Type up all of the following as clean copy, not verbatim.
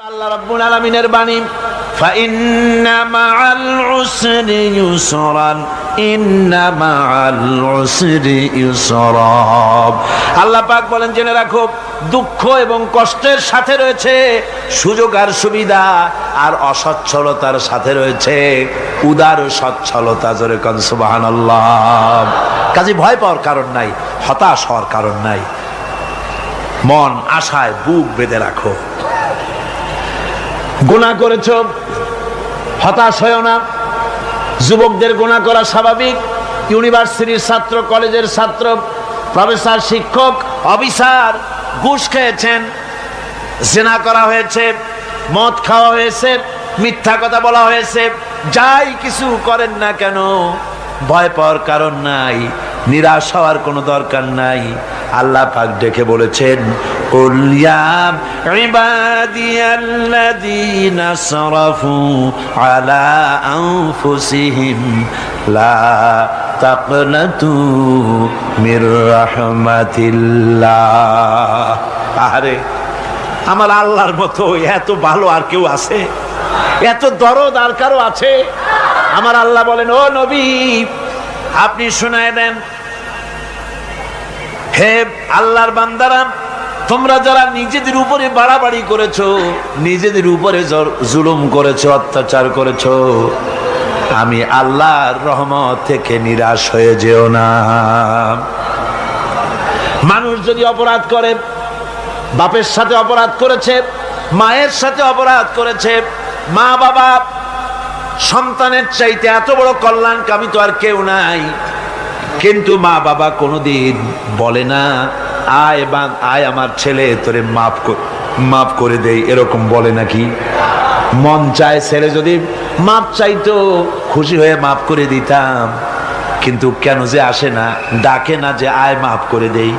আল্লাহ রাব্বুল আলামিনের বাণী ফাইন্না মাআল উসরি ইউসরান ইন্না মাআল উসরি ইউসরা। আল্লাহ পাক বলেন জেনে রাখো, দুঃখ এবং কষ্টের সাথে রয়েছে সুযোগ আর সুবিধা, আর অসচ্ছলতার সাথে রয়েছে উদার সচ্ছলতা। জোরে কোন সুবহানাল্লাহ। কাজে ভয় পাওয়ার কারণ নাই, হতাশ হওয়ার কারণ নাই, মন আশায় বুক বেঁধে রাখো। গুনাহ করেছো, হতাশ হয়ো না। যুবকদের গুনাহ করা স্বাভাবিক। ইউনিভার্সিটির ছাত্র, কলেজের ছাত্র, প্রফেসর, শিক্ষক, অফিসার ঘুষ খেয়েছেন, জিনা করা হয়েছে, মদ খাওয়া হয়েছে, মিথ্যা কথা বলা হয়েছে, যাই কিছু করেন না কেন ভয় পাওয়ার কারণ নাই, নিরাশ হওয়ার কোনো দরকার নাই। আল্লাহ পাক ডেকে বলেছেন, কুল ইয়া ইবাদিয়াল্লাযীনা আসরাফু আলা আনফুসিহিম লা তাকনাতু মির রাহমাতিল্লাহ। আরে আমার আল্লাহর মতো এত ভালো আর কেউ আছে? এত দরদ আর কারো আছে? আমার আল্লাহ বলেন, ও নবী আপনি শোনায় দেন, হে আল্লাহর বান্দারা, তোমরা যারা নিজেদের উপরে বাড়াবাড়ি করেছো, নিজেদের উপরে জুলুম করেছো, অত্যাচার করেছো, আমি আল্লাহর রহমত থেকে নিরাশ হয়ে যেও না। মানুষ যদি অপরাধ করে, বাপের সাথে অপরাধ করেছে, মায়ের সাথে অপরাধ করেছে, মা বাবা সন্তানের চাইতে এত বড় কল্যাণকামী তো আর কেউ নাই, কিন্তু মা বাবা কোনোদিন বলে না আয় আমার ছেলে তোরে মাফ করে দেই, এরকম বলে নাকি? মন চায় ছেলে যদি মাপ চাইতো, খুশি হয়ে মাফ করে দিতাম, কিন্তু কেন যে আসে না, ডাকে না যে আয় মাফ করে দেই।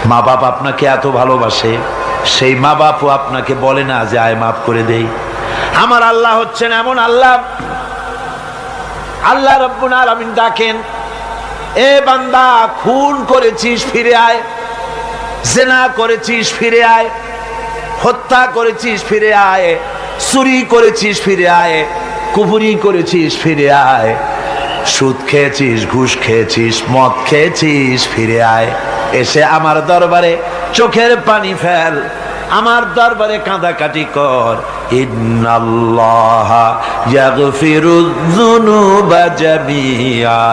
মা বাপ আপনাকে এত ভালোবাসে, সেই মা বাপও আপনাকে বলে না যে আয় মাফ করে দেই। আমার আল্লাহ হচ্ছেন এমন আল্লাহ, আল্লাহ রাব্বুল আলামিন ডাকেন, এ বান্দা খুন করেছিস ফিরে আয়, জিনা করেছিস ফিরে আয়, হত্যা করেছিস ফিরে আয়, চুরি করেছিস ফিরে আয়, কুফরি করেছিস ফিরে আয়, সুদ খেয়েছিস, ঘুষ খেয়েছিস, মদ খেয়েছিস ফিরে আয়, এসে আমার দরবারে চোখের পানি ফেল, আমার দরবারে কাঁদাকাটি কর। ইন্নাল্লাহা ইয়াগফিরুয যুনুবা জামিআ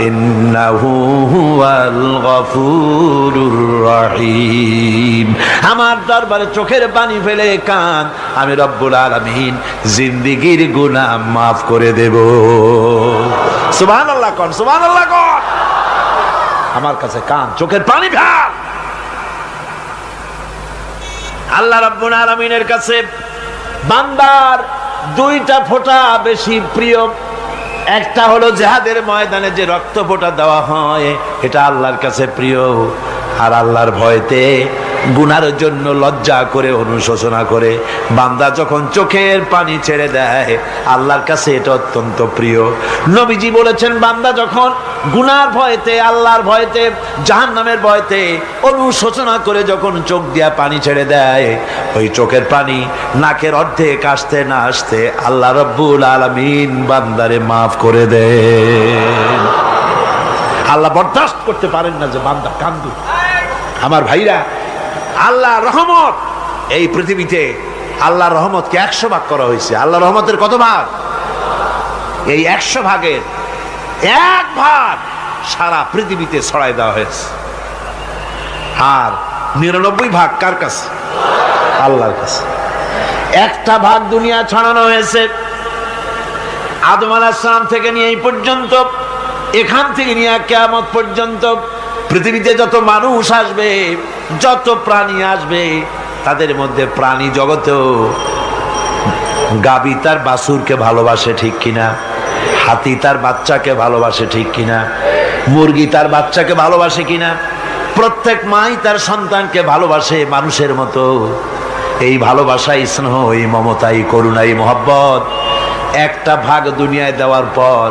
ইন্নাহু হুয়াল গফুরুর রহিম। আমার দরবারে চোখের পানি ফেলে কাঁদ, আমি রব্বুল আলামিন জিন্দেগীর গুনাহ মাফ করে দেব। সুবহানাল্লাহ কোন, সুবহানাল্লাহ কোন। আমার কাছে কাঁদ, চোখের পানি ফেল। আল্লাহ রাব্বুল আলামিনের কাছে বান্দার দুইটা ফোঁটা বেশি প্রিয়। একটা হলো জিহাদের ময়দানে যে রক্ত ফোঁটা দেওয়া হয়, এটা আল্লাহর কাছে প্রিয়। আর আল্লাহর ভয়তে গুনার জন্য লজ্জা করে, অনুশোচনা করে বান্দা যখন চোখের পানি ছেড়ে দেয়, আল্লাহর কাছে এটা অত্যন্ত প্রিয়। নবীজি বলেছেন, বান্দা যখন গুনার ভয়তে, আল্লাহর ভয়তে, জাহান্নামের ভয়তে অনুশোচনা করে যখন চোখ দিয়া পানি ছেড়ে দেয়, ওই চোখের পানি নাকের অর্ধেক আসতে না আসতে আল্লাহ রাব্বুল আলামিন বান্দারে মাফ করে দেন। আল্লাহ বরদাস্ত করতে পারেন না যে বান্দা কান্দু। আমার ভাইরা, আল্লাহ রহমত এই পৃথিবীতে, আল্লাহ রহমতকে 100 ভাগ করা হয়েছে। আল্লাহ রহমতের কত ভাগ? এই 100 ভাগের 1 ভাগ সারা পৃথিবীতে ছড়াই দেওয়া হয়েছে। আর 99 ভাগ কার কাছে? আল্লাহর কাছে। একটা ভাগ দুনিয়া ছড়ানো হয়েছে আদম আলাইহিস সালাম থেকে নিয়ে এই পর্যন্ত, এখান থেকে নিয়ে কিয়ামত পর্যন্ত পৃথিবীতে যত মানুষ আসবে, যত প্রাণী আসবে, তাদের মধ্যে প্রাণী জগতেও গাবি তার বাছুরকে ভালোবাসে ঠিক কিনা, হাতি তার বাচ্চাকে ভালোবাসে ঠিক কিনা, মুরগি তার বাচ্চাকে ভালোবাসে কিনা, প্রত্যেক মাই তার সন্তানকে ভালোবাসে মানুষের মতো। এই ভালোবাসা, স্নেহ, এই মমতা, এই করুণা, এই মহব্বত একটা ভাগ দুনিয়ায় দেওয়ার পর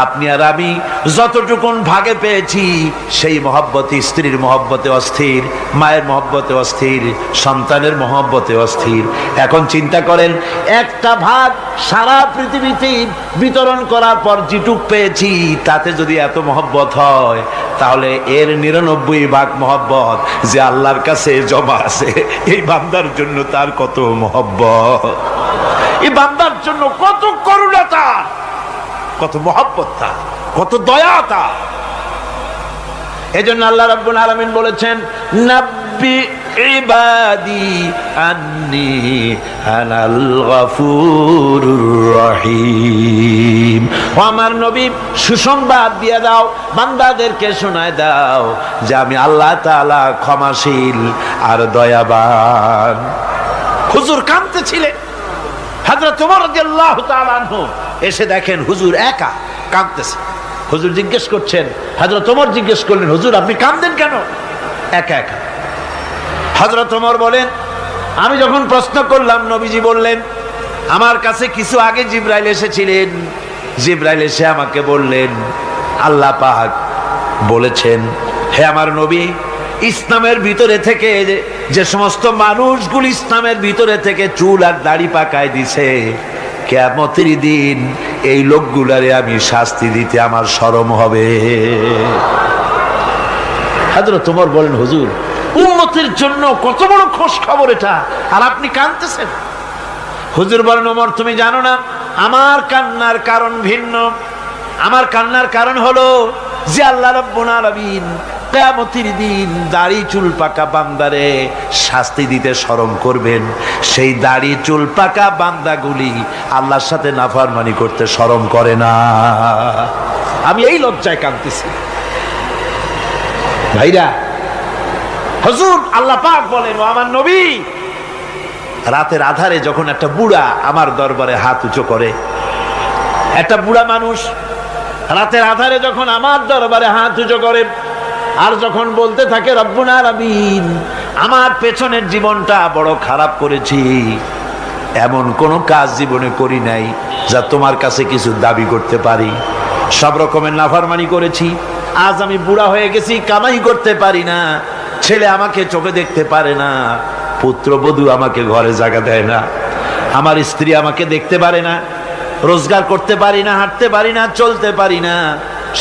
আপনি আর আমি যতটুকুন ভাগে পেয়েছি সেই মহব্বতে, স্ত্রীর মহব্বতে অস্থির, মায়ের মহব্বতে অস্থির, সন্তানের মহব্বতে অস্থির। এখন চিন্তা করেন, একটা ভাগ সারা পৃথিবীতে বিতরণ করার পর যেটুক পেয়েছি তাতে যদি এত মহব্বত হয়, তাহলে এর 99 ভাগ মহব্বত যে আল্লাহর কাছে জমা আছে, এই বান্দার জন্য তার কত মহব্বত, এই বান্দার জন্য কত করুণা তার, কত মহব্বত তার, কত দয়া তার। এজন্য আল্লাহ রাব্বুল আলামিন বলেছেন, নাব্বি ইবাদি আন্নি আনাল গফুরুর রহিম। ও আমার নবী, সুসংবাদ দিয়ে দাও, বান্দাদেরকে শোনায় দাও যে আমি আল্লাহ তাআলা ক্ষমাশীল আর দয়াবান। হুজুর কাঁদতেছিলেন, হযরত ওমর রাদিয়াল্লাহু তাআলা আনহু এসে দেখেন হুজুর একা কাঁদতেছে। হুজুর জিজ্ঞেস করছেন, হযরত ওমর জিজ্ঞেস করলেন, হুজুর আপনি কাঁদেন কেন একা একা? হযরত ওমর বলেন, আমি যখন প্রশ্ন করলাম নবীজি বললেন, আমার কাছে কিছু আগে জিবরাইল এসেছিলেন, জিবরাইল এসে আমাকে বললেন আল্লাহ পাক বলেছেন, হে আমার নবী, ইসলামের ভিতরে থেকে যে সমস্ত মানুষগুলো ইসলামের ভিতরে থেকে চুল আর দাড়ি পাকায় দিছে, কিয়ামতের দিন এই লোকগুলারে আমি শাস্তি দিতে আমার শরম হবে। হযরত ওমর বলেন, হুজুর উম্মতের জন্য কত বড় খোঁজ খবর এটা, আর আপনি কাঁদতেছেন। হুজুর বলেন, ওমর তুমি জানো না আমার কান্নার কারণ ভিন্ন। আমার কান্নার কারণ হলো যে আল্লাহ রাব্বুল আলামিন কিয়ামতের দিন দাড়ি চুল পাকা বান্দারে শাস্তি দিতে শরম করবেন, সেই দাড়ি চুল পাকা বান্দাগুলি আল্লাহর সাথে নাফরমানি করতে শরম করে না। আমি এই লজ্জায় কাঁদতেছি। ভাইরা, হুজুর আল্লাহ পাক বলেন, ও আমার নবী, রাতের আধারে যখন একটা বুড়া আমার দরবারে হাত উঁচু করে, একটা বুড়া মানুষ রাতের আধারে যখন আমার দরবারে হাত উঁচু করে আর যখন বলতে থাকে, রব্বুল আলামিন আমার পেছনের জীবনটা বড় খারাপ করেছি, এমন কোন কাজ জীবনে করি নাই যা তোমার কাছে কিছু দাবি করতে পারি, সব রকমের নাফরমানি করেছি, আজ আমি বুড়া হয়ে গেছি, কামাই করতে পারি না, ছেলে আমাকে চোখে দেখতে পারে না, পুত্রবধূ আমাকে ঘরে জায়গা দেয় না, আমার স্ত্রী আমাকে দেখতে পারে না, রোজগার করতে পারি না, হাঁটতে পারি না, চলতে পারি না,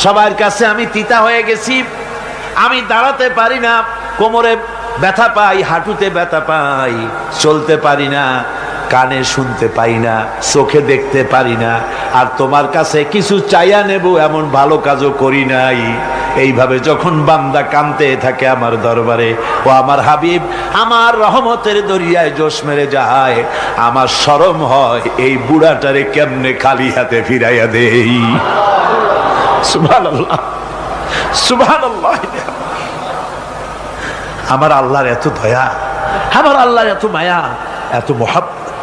সবার কাছে আমি তিতা হয়ে গেছি, আমি দাঁড়াতে পারি না, কোমরে ব্যথা পাই, হাঁটুতে ব্যথা পাই, চলতে পারি না, কানে শুনতে পাই না, চোখে দেখতে পারি না, আর তোমার কাছে কিছু চাইয়া নেব এমন ভালো কাজও করি নাই। এইভাবে যখন বান্দা কাঁদতে থাকে আমার দরবারে, ও আমার হাবিব আমার রহমতের দরিয়ায় জোশ মেরে যায়, আমার শরম হয় এই বুড়াটারে কেমনে খালি হাতে ফিরাইয়া দেই। সুবহানাল্লাহ, সুবহানাল্লাহ। আমার আল্লাহর এত দয়া, আমার আল্লাহর এত মায়া, এত মহব্বত।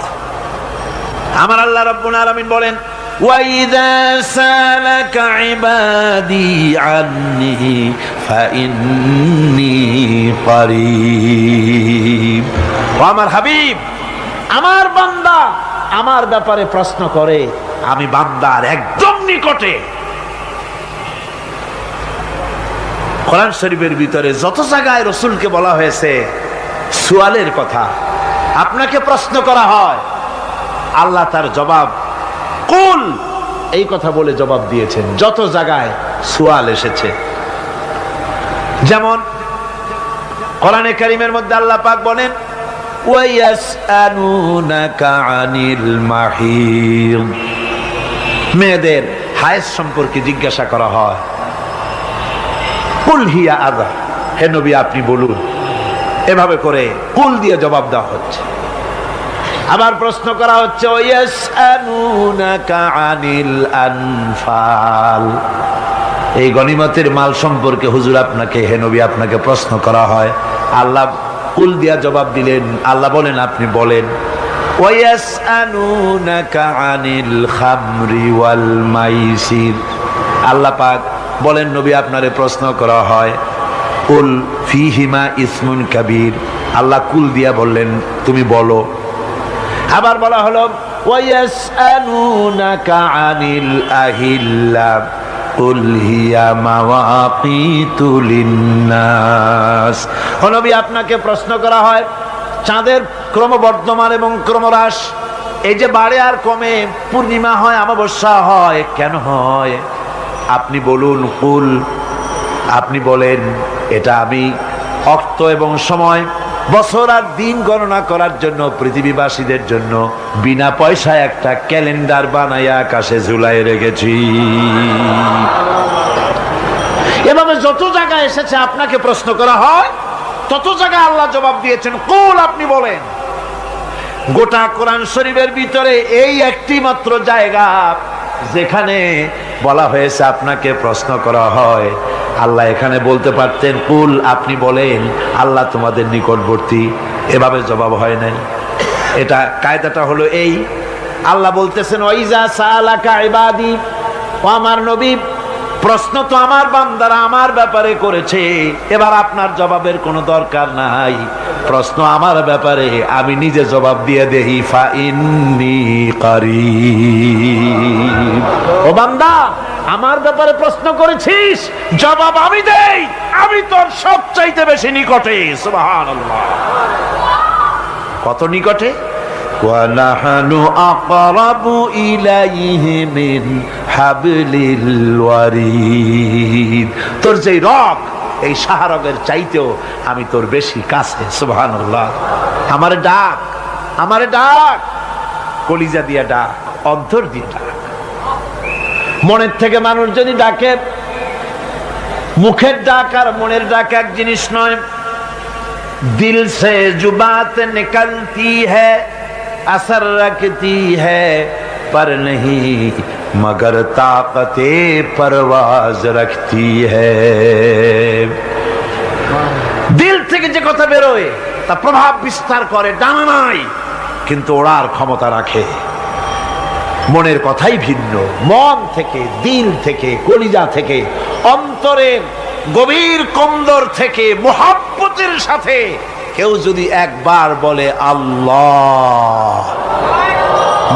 আমার আল্লাহ রাব্বুল আলামিন বলেন, وَإِذَا سَأَلَكَ عِبَادِي عَنِّي فَإِنِّي قَرِيبٌ। ও আমার হাবিব, আমার বান্দা আমার ব্যাপারে প্রশ্ন করে, আমি বান্দার একদম নিকটে। কোরআন শরীফের ভিতরে যত জায়গায় রাসূলকে বলা হয়েছে সুয়ালের কথা, আপনাকে প্রশ্ন করা হয়, আল্লাহ তার জবাব কুল এই কথা বলে জবাব দিয়েছেন। যত জায়গায় সুয়াল এসেছে, যেমন কোরআনে কারীমের মধ্যে আল্লাহ পাক বলেন, ওয়ায়াসআলুনাকা আনিল মাহিদ, মেয়েদের হায়েজ সম্পর্কে জিজ্ঞাসা করা হয়, কুল হিয়া আযা, হে নবী আপনি বলুন। এভাবে করে কুল দিয়ে জবাব দেওয়া হচ্ছে। আবার প্রশ্ন করা হচ্ছে, ওয়ায়াসআলুনাকা আনিল আনফাল, এই গনিমতের মাল সম্পর্কে হুজুর আপনাকে, হে নবী আপনাকে প্রশ্ন করা হয়। আল্লাহ কুল দিয়া জবাব দিলেন, আল্লাহ বলেন আপনি বলেন। ওয়ায়াসআলুনাকা আনিল খামরি ওয়াল মাইসির, আল্লাহ পাক বলেন নবী আপনারে প্রশ্ন করা হয়, কুল ফিহিমা ইসমুন কাবীর, আল্লাহ কুল দিয়া বললেন তুমি বলো। আবার বলা হলো, ওয়ায়াসআলুনাকা আনিল আহিল্লা কুল হিয়া মাওয়াকিতু লিন্নাস। ও নবী, আপনাকে প্রশ্ন করা হয় চাঁদের ক্রমবর্ধমান এবং ক্রমহ্রাস, এই যে বাড়ে আর কমে, পূর্ণিমা হয়, অমাবস্যা হয়, কেন হয়? আপনি বলুন, কুল, আপনি বলেন, এটা আমি অর্থ এবং সময়, বছর আর দিন গণনা করার জন্য পৃথিবীবাসীদের জন্য বিনা পয়সায় একটা ক্যালেন্ডার বানাইয়া আকাশে ঝুলাই রেখেছি। এভাবে যত জায়গায় এসেছে আপনাকে প্রশ্ন করা হয়, তত জায়গায় আল্লাহ জবাব দিয়েছেন কুল, আপনি বলেন। গোটা কোরআন শরীফের ভিতরে এই একটি মাত্র জায়গা যেখানে বলা হয়েছে আপনাকে প্রশ্ন করা হয়। আল্লাহ এখানে বলতে পারতেন কুল, আপনি বলেন, আল্লাহ তোমাদের নিকটবর্তী, এভাবে জবাব হয় নাই। এটা কায়দাটা হলো এই, আল্লাহ বলতেছেন ওয়াইজা সালাকা ইবাদি, ও আমার নবী, প্রশ্ন তো আমার বান্দারা আমার ব্যাপারে করেছে, এবার আপনার জবাবের কোনো দরকার নাই। প্রশ্ন আমার ব্যাপারে, আমি নিজে জবাব দিয়ে দেই, ফা ইন্নী কারীব। ও বান্দা, আমার ব্যাপারে প্রশ্ন করেছিস, জবাব আমি দেই, আমি তোর সবচাইতে বেশি নিকটে। সুবহানাল্লাহ, কত নিকটে? ওয়ানাহানু আকরাবু ইলাইহি মিন হাবলিল ওয়ারিদ। তোর যে রগ, এই শাহরগের চাইতেও আমি তোর বেশি কাছে। সুবহানাল্লাহ। আমারে ডাক, আমারে ডাক, কলিজা দিয়া ডাক, অন্তর দিয়ে ডাক। মনের থেকে মানুষ যদি ডাকে, মুখের ডাক আর মনের ডাক এক জিনিস নয়। দিল সে जो बात निकलती है असर रखती है पर नहीं मगर ताकते परवाज रखती है। দিল থেকে যে কথা বেরোয় তা প্রভাব বিস্তার করে, ডানা নাই কিন্তু ওড়ার ক্ষমতা রাখে। মনের কথাই ভিন্ন। মন থেকে, দিল থেকে, কলিজা থেকে, অন্তরের গভীর কন্দর থেকে মুহাব্বতের সাথে কেউ যদি একবার বলে আল্লাহ,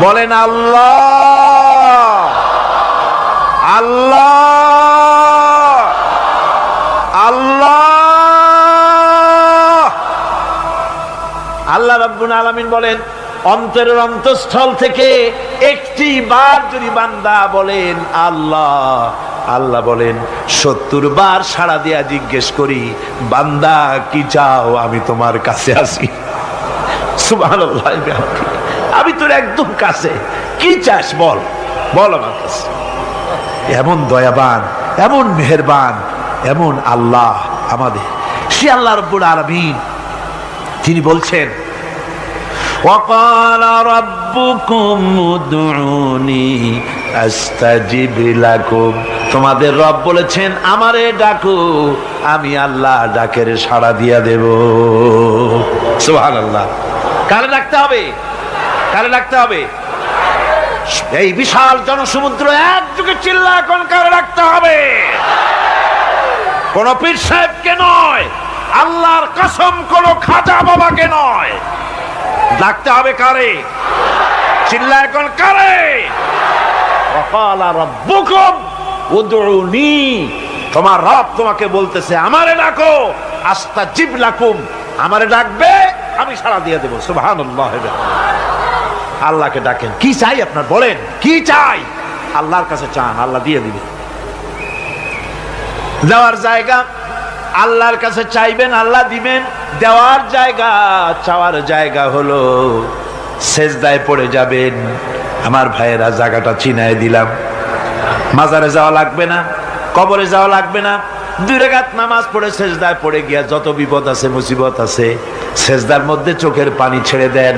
বলেন আল্লাহ, আল্লাহ, আল্লাহ। আল্লাহ রাব্বুল আলামিন বলেন, অন্তরের অন্তঃস্থল থেকে একটি বার যদি বান্দা বলেন আল্লাহ, আল্লাহ বলেন 70 বার সাড়া দিয়া জিজ্ঞেস করি, বান্দা কি চাও, আমি তোমার কাছে আসি। সুবহানাল্লাহ, আমি তোর একদম কাছে, কি চাস বল, বল আমার কাছে। এমন দয়াবান, এমন মেহেরবান, এমন আল্লাহ আমাদের। সে আল্লাহ রাব্বুল আলামিন, তিনি বলছেন وقال ربكم ادعوني استجب لكم। তোমাদের রব বলেছেন আমারে ডাকো, আমি আল্লাহ ডাকের সাড়া দিয়া দেব। সুবহানাল্লাহ। কারে ডাকতে হবে? কারে ডাকতে হবে? এই বিশাল জনসমুদ্র একযোগে চিল্লা এখন কারে ডাকতে হবে? কোন পীর সাহেবকে নয়, আল্লাহর কসম কোন খাজা বাবাকে নয়, ডাকতে হবে কারে? চিল্লা এখন কারে? ওয়াকালা রাব্বুকুম উদউনি, তোমার রব তোমাকে বলতেছে আমারে ডাকো, আস্তাজিব লাকুম, আমারে ডাকবে আমি সাড়া দিয়ে দেব। সুবহানাল্লাহ। আল্লাহকে ডাকেন, কি চাই আপনার বলেন, কি চাই? আল্লাহর কাছে চান, আল্লাহ দিয়ে দিবে। দেওয়ার জায়গা আল্লাহর কাছে চাইবেন, আল্লাহ দিবেন। দেওয়ার জায়গা, চাওয়ার জায়গা হলো সেজদায় পড়ে যাবেন। আমার ভাইয়েরা, জায়গাটা চিনায় দিলাম। মাজারে যাওয়া লাগবে না, কবরে যাওয়া লাগবে না। 2 রাকাত নামাজ পড়ে সেজদায় পড়ে গিয়া যত বিপদ আছে, মুসিবত আছে, সেজদার মধ্যে চোখের পানি ছেড়ে দেন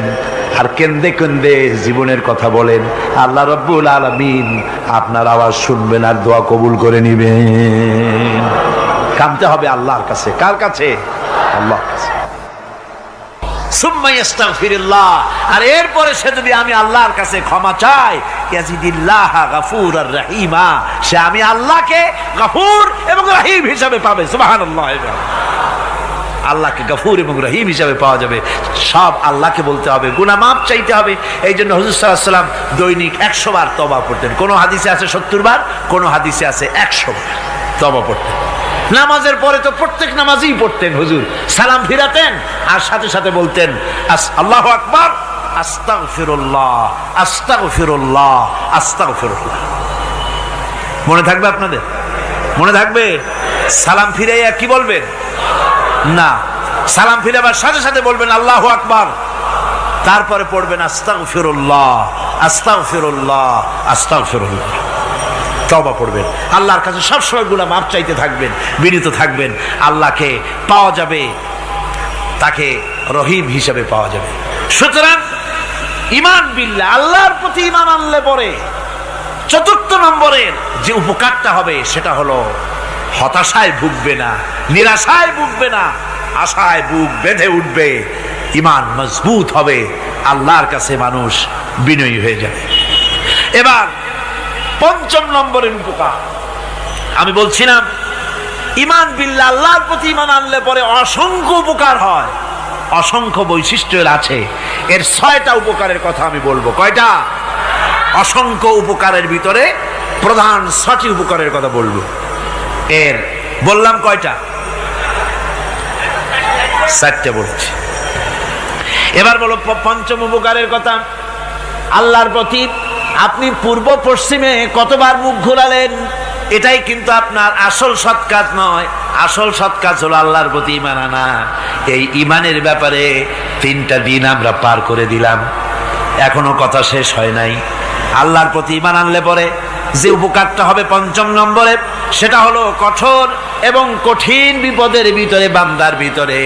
আর কেন্দে কেন্দে জীবনের কথা বলেন। আল্লাহ রাব্বুল আলামিন আপনার আওয়াজ শুনবেন আর দোয়া কবুল করে নিবেন। কাঁদতে হবে আল্লাহর কাছে। কার কাছে? আল্লাহর কাছে। সুম্মা ইস্তাগফিরুল্লাহ, আর এরপরে সে যদি আমি আল্লাহর কাছে ক্ষমা চাই, ইয়াজিদিল্লাহ গফুরার রহিমা, সে আমি আল্লাহকে গফুর এবং রহিম হিসাবে পাবে। সুবহানাল্লাহ। আল্লাহকে গফুর এবং রহিম হিসাবে পাওয়া যাবে। সব আল্লাহকে বলতে হবে, গুনাহ মাফ চাইতে হবে। এই জন্য হুজুর সাল্লাল্লাহু আলাইহি ওয়াসাল্লাম দৈনিক 100 বার তওবা পড়তেন। কোন হাদিসে আছে 70 বার, কোন হাদিসে আছে 100 বার তওবা পড়তেন। নামাজের পরে তো প্রত্যেক নামাজেই পড়তেন হুজুর, সালাম ফিরাতেন আর সাথে সাথে বলতেন আল্লাহু আকবার, আস্তাগফিরুল্লাহ, আস্তাগফিরুল্লাহ, আস্তাগফিরুল্লাহ। মনে থাকবে আপনাদের? মনে থাকবে? সালাম ফিরাইয়া কি বলবেন? না, সালাম ফিরাবার সাথে সাথে বলবেন আল্লাহু আকবার, তারপরে পড়বেন আস্তাগফিরুল্লাহ, আস্তাগফিরুল্লাহ, আস্তাগফিরুল্লাহ। তওবা পড়বেন, আল্লাহর কাছে সবসময় গুনাহ মাফ চাইতে থাকবেন, বিনীত থাকবেন। আল্লাহকে পাওয়া যাবে, তাকে রহিম হিসেবে পাওয়া যাবে। সুতরাং ঈমান বিল্লাহ, আল্লাহর প্রতি ঈমান আনলে পরে চতুর্থ নম্বরের যে উপকারটা হবে সেটা হলো হতাশায় ভুগবে না, নিরাশায় ভুগবে না, আশায় বুক বেঁধে উঠবে, ঈমান মজবুত হবে, আল্লাহর কাছে মানুষ বিনয়ী হয়ে যাবে। এবার পঞ্চম নম্বরের উপকার আমি বলছিলাম, ঈমান বিল্লাহ, আল্লাহর প্রতি ঈমান আনলে পরে অসংখ্য উপকার হয়, অসংখ্য বৈশিষ্ট্য আছে। এর 6টা উপকারের কথা আমি বলবো। কয়টা? অসংখ্য উপকারের ভিতরে প্রধান 6টি উপকারের কথা বলবো। এর বললাম কয়টা? 4টে বলছি। এবার বলো পঞ্চম উপকারের কথা। আল্লাহর প্রতি আপনি পূর্ব পশ্চিমে কতবার মুখ ঘোরালেন, এটাই কিন্তু আপনার আসল সৎ কাজ নয়। আসল সৎ কাজ হলো আল্লাহর প্রতি ঈমান আনা। এই ঈমানের ব্যাপারে 3টা দিন আমরা পার করে দিলাম, এখনো কথা শেষ হয় নাই। আল্লাহর প্রতি ঈমান আনলে পরে যে উপকারটা হবে পঞ্চম নম্বরে, সেটা হলো কঠোর এবং কঠিন বিপদের ভিতরে বান্দার ভিতরে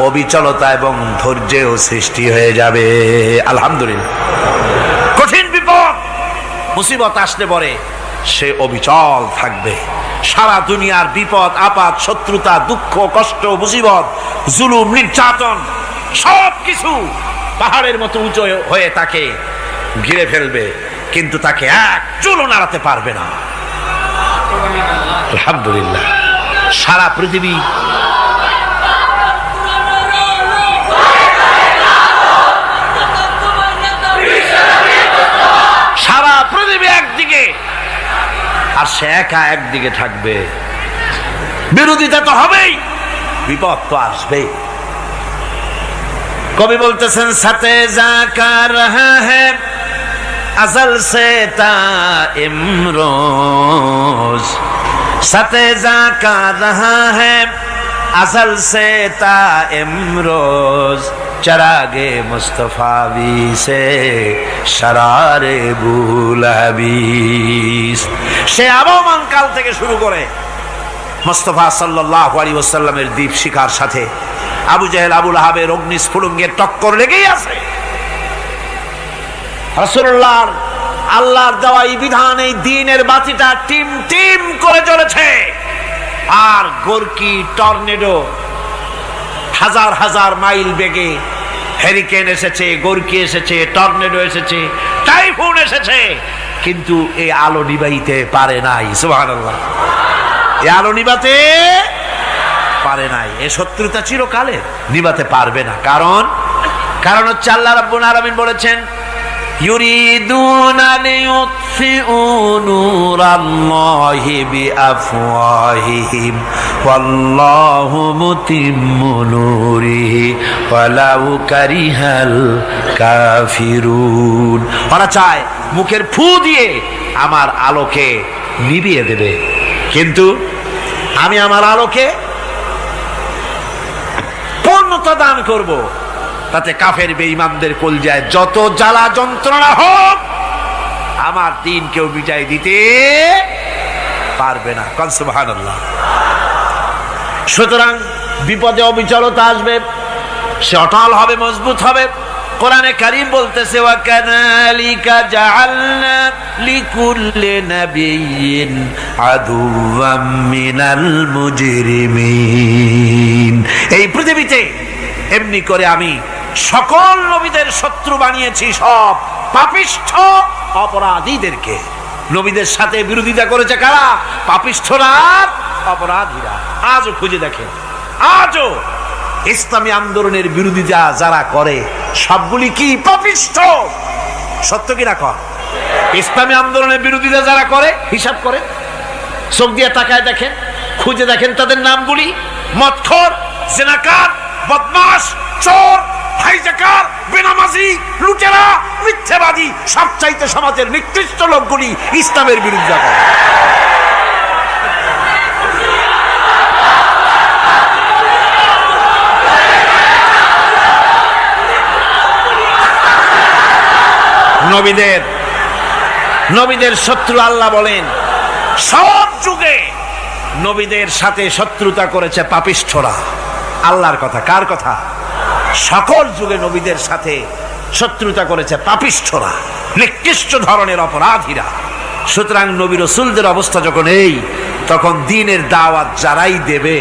অবিচলতা এবং ধৈর্যেও সৃষ্টি হয়ে যাবে। আলহামদুলিল্লাহ। কঠিন বিপদ মুসিবত আসলে পরে সে অবিচল থাকবে। সারা দুনিয়ার বিপদ আপদ, শত্রুতা, দুঃখ, কষ্ট, মুসিবত, জুলুম, নির্যাতন সবকিছু পাহাড়ের মতো উঁচু হয়ে তাকে ঘিরে ফেলবে, কিন্তু তাকে এক চুলও নাড়াতে পারবে না। আলহামদুলিল্লাহ। সারা পৃথিবী একদিকে আর সে একা একদিকে থাকবে। বিরোধিতা তো হবেই, বিপদ তো আসবেই। কবি বলতেছেন, সাথে জাকা রহা হ্যায় अज़ल से ता इमरोज, सतेजा का रहा है अज़ल से ता इमरोज, चरागे मुस्तफावी से शरारे बुलहबीस। সে আবহমান কাল থেকে শুরু করে মুস্তাফা সাল্লাল্লাহু আলাইহি ওয়াসাল্লামের দীপ শিখার সাথে আবু জেহেল, আবু লাহাবের অগ্নিস্ফুলিঙ্গের টক্কর লেগেই আছে। রাসূলুল্লাহর আল্লাহর দেওয়া এই বিধান, এই দ্বীনের বাতিটা টিম টিম করে জ্বলেছে। আর গোরকি, টর্নেডো, হাজার হাজার মাইল বেগে হেরিকেন এসেছে, গোরকি এসেছে, টর্নেডো এসেছে, টাইফুন এসেছে, কিন্তু এই আলো নিবাইতে পারে নাই। সুবহানাল্লাহ। এই আলো নিবাতে পারে নাই। এই শত্রুতা চিরকালে নিবাতে পারবে না। কারণ হচ্ছে আল্লাহ রাব্বুল আলামিন বলেছেন, ইউরিদুনা লিইউতফিউ নূরাল্লাহি বিআফওয়াহিহিম ওয়াল্লাহু মুতিম্মু নূরিহি ওয়ালাউ কারিহাল কাফিরুন। ওরা চায় মুখের ফু দিয়ে আমার আলোকে নিভিয়ে দেবে, কিন্তু আমি আমার আলোকে পূর্ণতা দান করব। তাতে কাফের বেঈমানদের কলজায় যত জ্বালা যন্ত্রণা হোক, আমার দ্বীন কেউ মিটাই দিতে পারবে না। সুবহানাল্লাহ। সুতরাং বিপদে অবিচলতা আসবে, সে অটল হবে, মজবুত হবে। কোরআনে কারীম বলতেছে, ওয়া কাযালিকা জাআলনা লিকুল্লি নাবিয়্যিন আদুওয়াম মিনাল মুজরিমিন। এই পৃথিবীতে এমনি করে আমি সকল নবীদের শত্রু বানিয়েছি, সব পাপিষ্ঠ অপরাধীদেরকে। নবীদের সাথে বিরোধিতা করেছে কারা? পাপিষ্ঠরা, অপরাধীরা। আজও খুঁজে দেখেন আজও ইসলামী আন্দোলনের বিরোধিতা যারা করে সবগুলি কি পাপিষ্ঠ। সত্য কিনা কর? ইসলামী আন্দোলনের বিরোধিতা যারা করে হিসাব করে, চোখ দিয়ে তাকায় দেখেন, খুঁজে দেখেন তাদের নামগুলি। মদখোর, জেনাকার, বদমাশ, চোর, হাইজাকার, বেনামাজি, লুটেরা, মিথ্যাবাদী, সবচাইতে সমাজের নিকৃষ্ট লোকগুলি ইসলামের বিরোধিতা করে। নবীদের শত্রু আল্লাহ বলেন সব যুগে নবীদের সাথে শত্রুতা করেছে পাপিষ্ঠরা। আল্লাহর কথা, কার কথা? সকল যুগে নবীদের সাথে শত্রুতা করেছে পাপিষ্ঠরা, নিকৃষ্ট ধরনের অপরাধীরা। সুতরাং নবী রাসূলদের অবস্থা যখন এই, তখন দ্বীনের দাওয়াত যারাই দেবে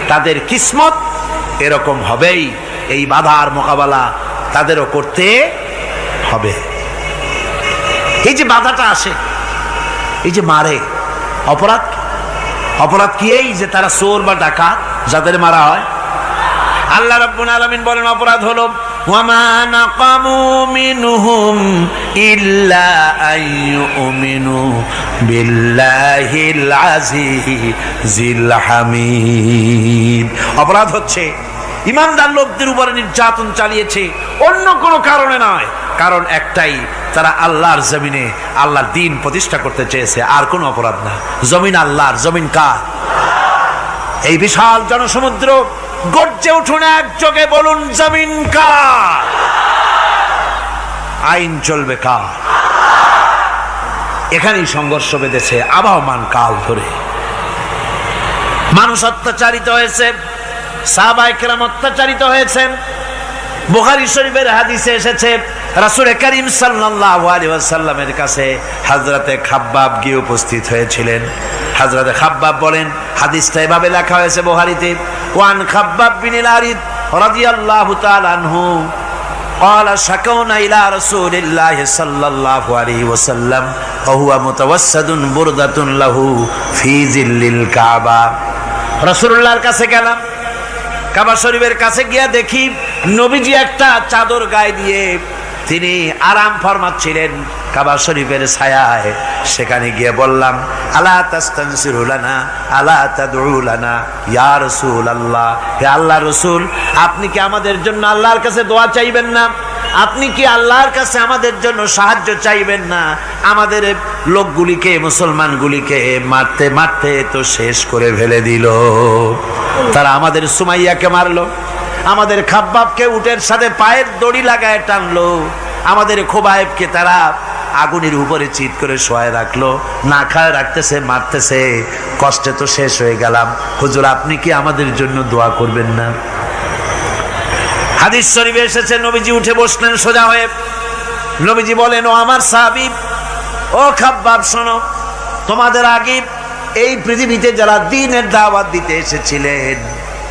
তাদের কিসমত এরকম হবেই। এই বাধার মোকাবেলা তাদেরও করতে হবে। এই যে বাধাটা আসে, এই যে মারে, অপরাধ কি? এই যে তারা চোর বা ডাকাত যাদের মারা হয়। আল্লাহ রাব্বুল আলামিন বলেন অপরাধ হলো ওয়ামা নাকামু মিনহুম ইল্লা আইয়ুমিনু বিল্লাহিল আজিজিল হামিদ। অপরাধ হচ্ছে ইমানদার লোকদের উপরে নির্যাতন চালিয়েছে, অন্য কোনো কারণে নয়। কারণ একটাই, তারা আল্লাহর জমিনে আল্লাহর দ্বীন প্রতিষ্ঠা করতে চেয়েছে, আর কোনো অপরাধ না। জমিন আল্লাহর, জমিন কার? এই বিশাল জনসমুদ্র গর্জে উঠুন একযোগে, বলুন জমিন কার? আইন চলবে কার? এখানেই সংঘর্ষ বেঁধেছে আবহমান কাল ধরে। মানুষ অত্যাচারিত হয়েছে, সাহাবায়ে কেরাম অত্যাচারিত হয়েছেন। বুখারী শরীফের হাদিসে এসেছে রাসূল করিম সাল্লাল্লাহু আলাইহি ওয়াসাল্লামের কাছে হযরতে খাব্বাব গিয়ে উপস্থিত হয়েছিলেন। হযরতে খাব্বাব বলেন, হাদিসটা এভাবে লেখা হয়েছে বুখারীতে, ওয়ান খাব্বাব বিন আরিদ রাদিয়াল্লাহু তাআলা আনহু قال شكونا إلى رسول الله صلى الله عليه وسلم وهو متوسد بردة له في ظل الكعبة। রাসূলুল্লাহর কাছে গেলাম, কাবা শরীফের কাছে গিয়া দেখি নবীজি একটা চাদর গায়ে দিয়ে তিনি আরাম ফরমাচ্ছিলেন কাবা শরীফের ছায়ায়। সেখানে গিয়ে বললাম, আলা তাস্তানসিরু লানা আলা তাদউ লানা ইয়া রাসূলুল্লাহ, হে আল্লাহর রাসূল, আপনি কি আমাদের জন্য আল্লাহর কাছে দোয়া চাইবেন না? আপনি কি আল্লাহর কাছে আমাদের জন্য সাহায্য চাইবেন না? আমাদের লোকগুলিকে, মুসলমানগুলিকে মারতে মারতে তো শেষ করে ফেলে দিল। তারা আমাদের সুমাইয়াকে মারলো, আমাদের খাব্বাবকে উটের সাথে পায়ের দড়ি লাগায় টানলো, আমাদের খোবায়েবকে তারা আগুনের উপরে চিৎ করে শোয়ায় রাখলো, না খায় রাখতেছে, মারতেছে, কষ্টে তো শেষ হয়ে গেলাম। হুজুর, আপনি কি আমাদের জন্য দোয়া করবেন না? হাদিস শরীফে এসেছে নবীজি উঠে বসলেন সোজা হয়ে। নবীজি বলেন, ও আমার সাহাবী, ও খাব্বাব, শোনো, তোমাদের আগে এই পৃথিবীতে যারা দ্বীনের দাওয়াত দিতে এসেছিলেন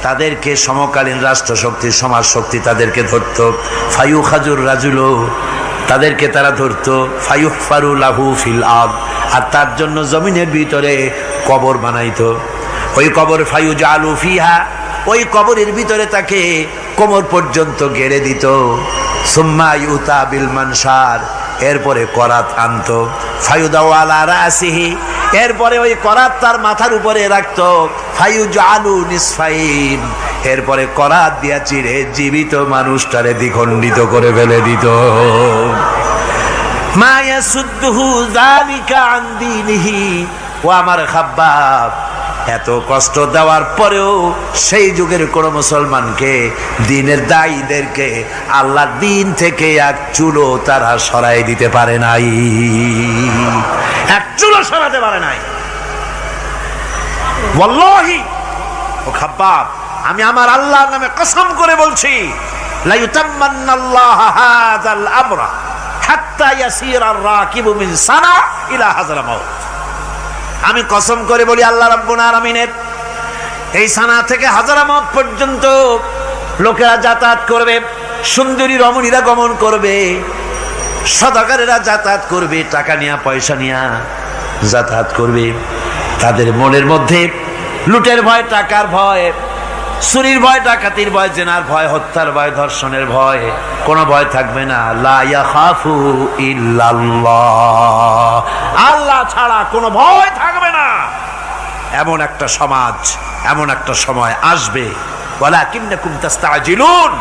তাদেরকে সমকালীন রাষ্ট্রশক্তি, সমাজ শক্তি তাদেরকে ধরতো। ফায়ুখাজুর রাজুলো, তাদেরকে তারা ধরতো। ফায়ুহফারু লাহু ফিল আরদ, আর তার জন্য জমিনের ভিতরে কবর বানাইতো। ওই কবর ফায়ুজালু ফিহা, ওই কবরের ভিতরে তাকে কোমর পর্যন্ত গেড়ে দিত। সুম্মা ইউতা বিল মানশার, এরপরে করাত আনতো। ফায়ুদাউ আলা রাসিহি, এরপরে ওই করাত তার মাথার উপরে রাখতো। ফায়ুজালু নিসফাইন, এরপরে করাত দিয়া চিরে জীবিত মানুষটারে দ্বিখণ্ডিত করে ফেলে দিত। মা ইয়াসুদ্দুহু যালিকা আন দীনিহি। ও আমার খাব্বাব, এত কষ্ট দেওয়ার পরেও সেই যুগের কোন মুসলমানকে, দ্বীনের দায়ীদেরকে আল্লাহর দ্বীন থেকে এক চুলো তারা সরাই দিতে পারে নাই, এক চুলো সরাতে পারে নাই। ওয়াল্লাহি, ও খাব্বাব, আমি আমার আল্লাহর নামে কসম করে বলছি, লা ইউতাম্মান্নাল্লাহু হাযাল আমরা হাত্তা ইয়াসিরার রাকিবু মিন সানা ইলা হাযরামাউত। আমি কসম করে বলি, আল্লাহ রাব্বুল আলামিনের এই সানা থেকে হাজারামাউত পর্যন্ত লোকেরা যাতায়াত করবে, সুন্দরী রমণীরা গমন করবে, সদাগরেরা যাতায়াত করবে, টাকা নিয়া পয়সা নিয়া যাতায়াত করবে। তাদের মনের মধ্যে লুটের ভয়, টাকার ভয়, চুরির ভয়, ডাকাতির ভয়, জেনার ভয়, হত্যার ভয়, ধর্ষণের ভয়, কোনো ভয় থাকবে না। লা ইয়াখাফু ইল্লাল্লাহ, আল্লাহ ছাড়া কোনো ভয় থাকবে না। এমন একটা সমাজ, এমন একটা সময় আসবে। ওয়ালাকিন্নাকুম তাস্তাজিলুন,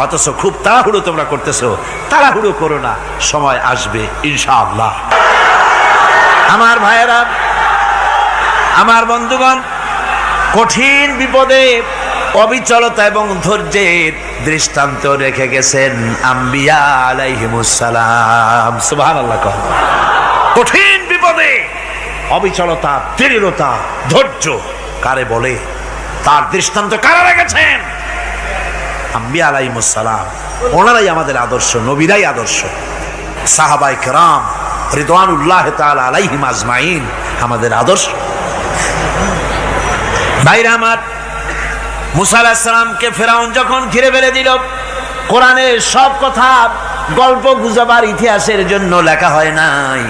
অথচ খুব তাড়াহুড়ো তোমরা করতেছো। তাড়াহুড়ো করো না, সময় আসবে ইনশাআল্লাহ। আমার ভাইয়েরা, আমার বন্ধুগণ, কঠিন বিপদে অবিচলতা এবং ধৈর্যের দৃষ্টান্ত রেখে গেছেন আম্বিয়া আলাইহিমুস সালাম। সুবহানাল্লাহ। কঠিন বিপদে অবিচলতা, দৃঢ়তা, ধৈর্য কারে বলে, তার দৃষ্টান্ত কারা রেখেছেন? আম্বিয়া আলাইহিমুস সালাম। ওনারাই আমাদের আদর্শ, নবীরাই আদর্শ। সাহাবায়ে কেরাম রিদওয়ানুল্লাহ তাআলা আলাইহিম আজমাইন আমাদের আদর্শ। ভাইরা আমার, মুসা আলাইহিস সালামকে ফেরাউন যখন ঘিরে ফেলে দিল, কোরআনের সব কথা গল্প গুজবার ইতিহাসের জন্য লেখা হয় নাই।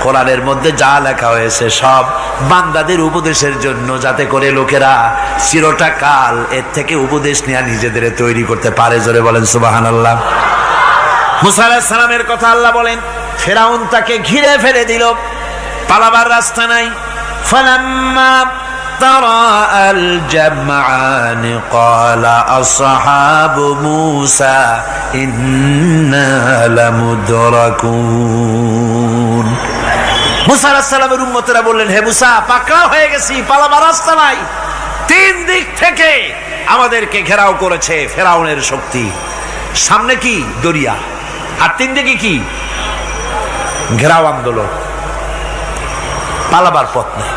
কোরআনের মধ্যে যা লেখা হয়েছে সব বান্দাদের উপদেশের জন্য, যাতে করে লোকেরা চিরটা কাল এর থেকে উপদেশ নিয়ে নিজেদের তৈরি করতে পারে। জোরে বলেন সুবহানাল্লাহ। মুসা আলাইহিস সালামের কথা আল্লাহ বলেন, ফেরাউন তাকে ঘিরে ফেলে দিল, পালাবার রাস্তা নাই। ফালাম্মা ترى الجمعان قال أصحاب موسى إنا لمدركون। মুসা আলাইহিস সালামের উম্মতেরা বললেন, হে মুসা, পাকড়াও হয়ে গেছি, পালাবার রাস্তা নাই। তিন দিক থেকে আমাদেরকে ঘেরাও করেছে ফেরাউনের শক্তি। সামনে কি? দরিয়া, আর তিন দিকে কি? ঘেরাও আন্দোলন। পালাবার পথ নাই,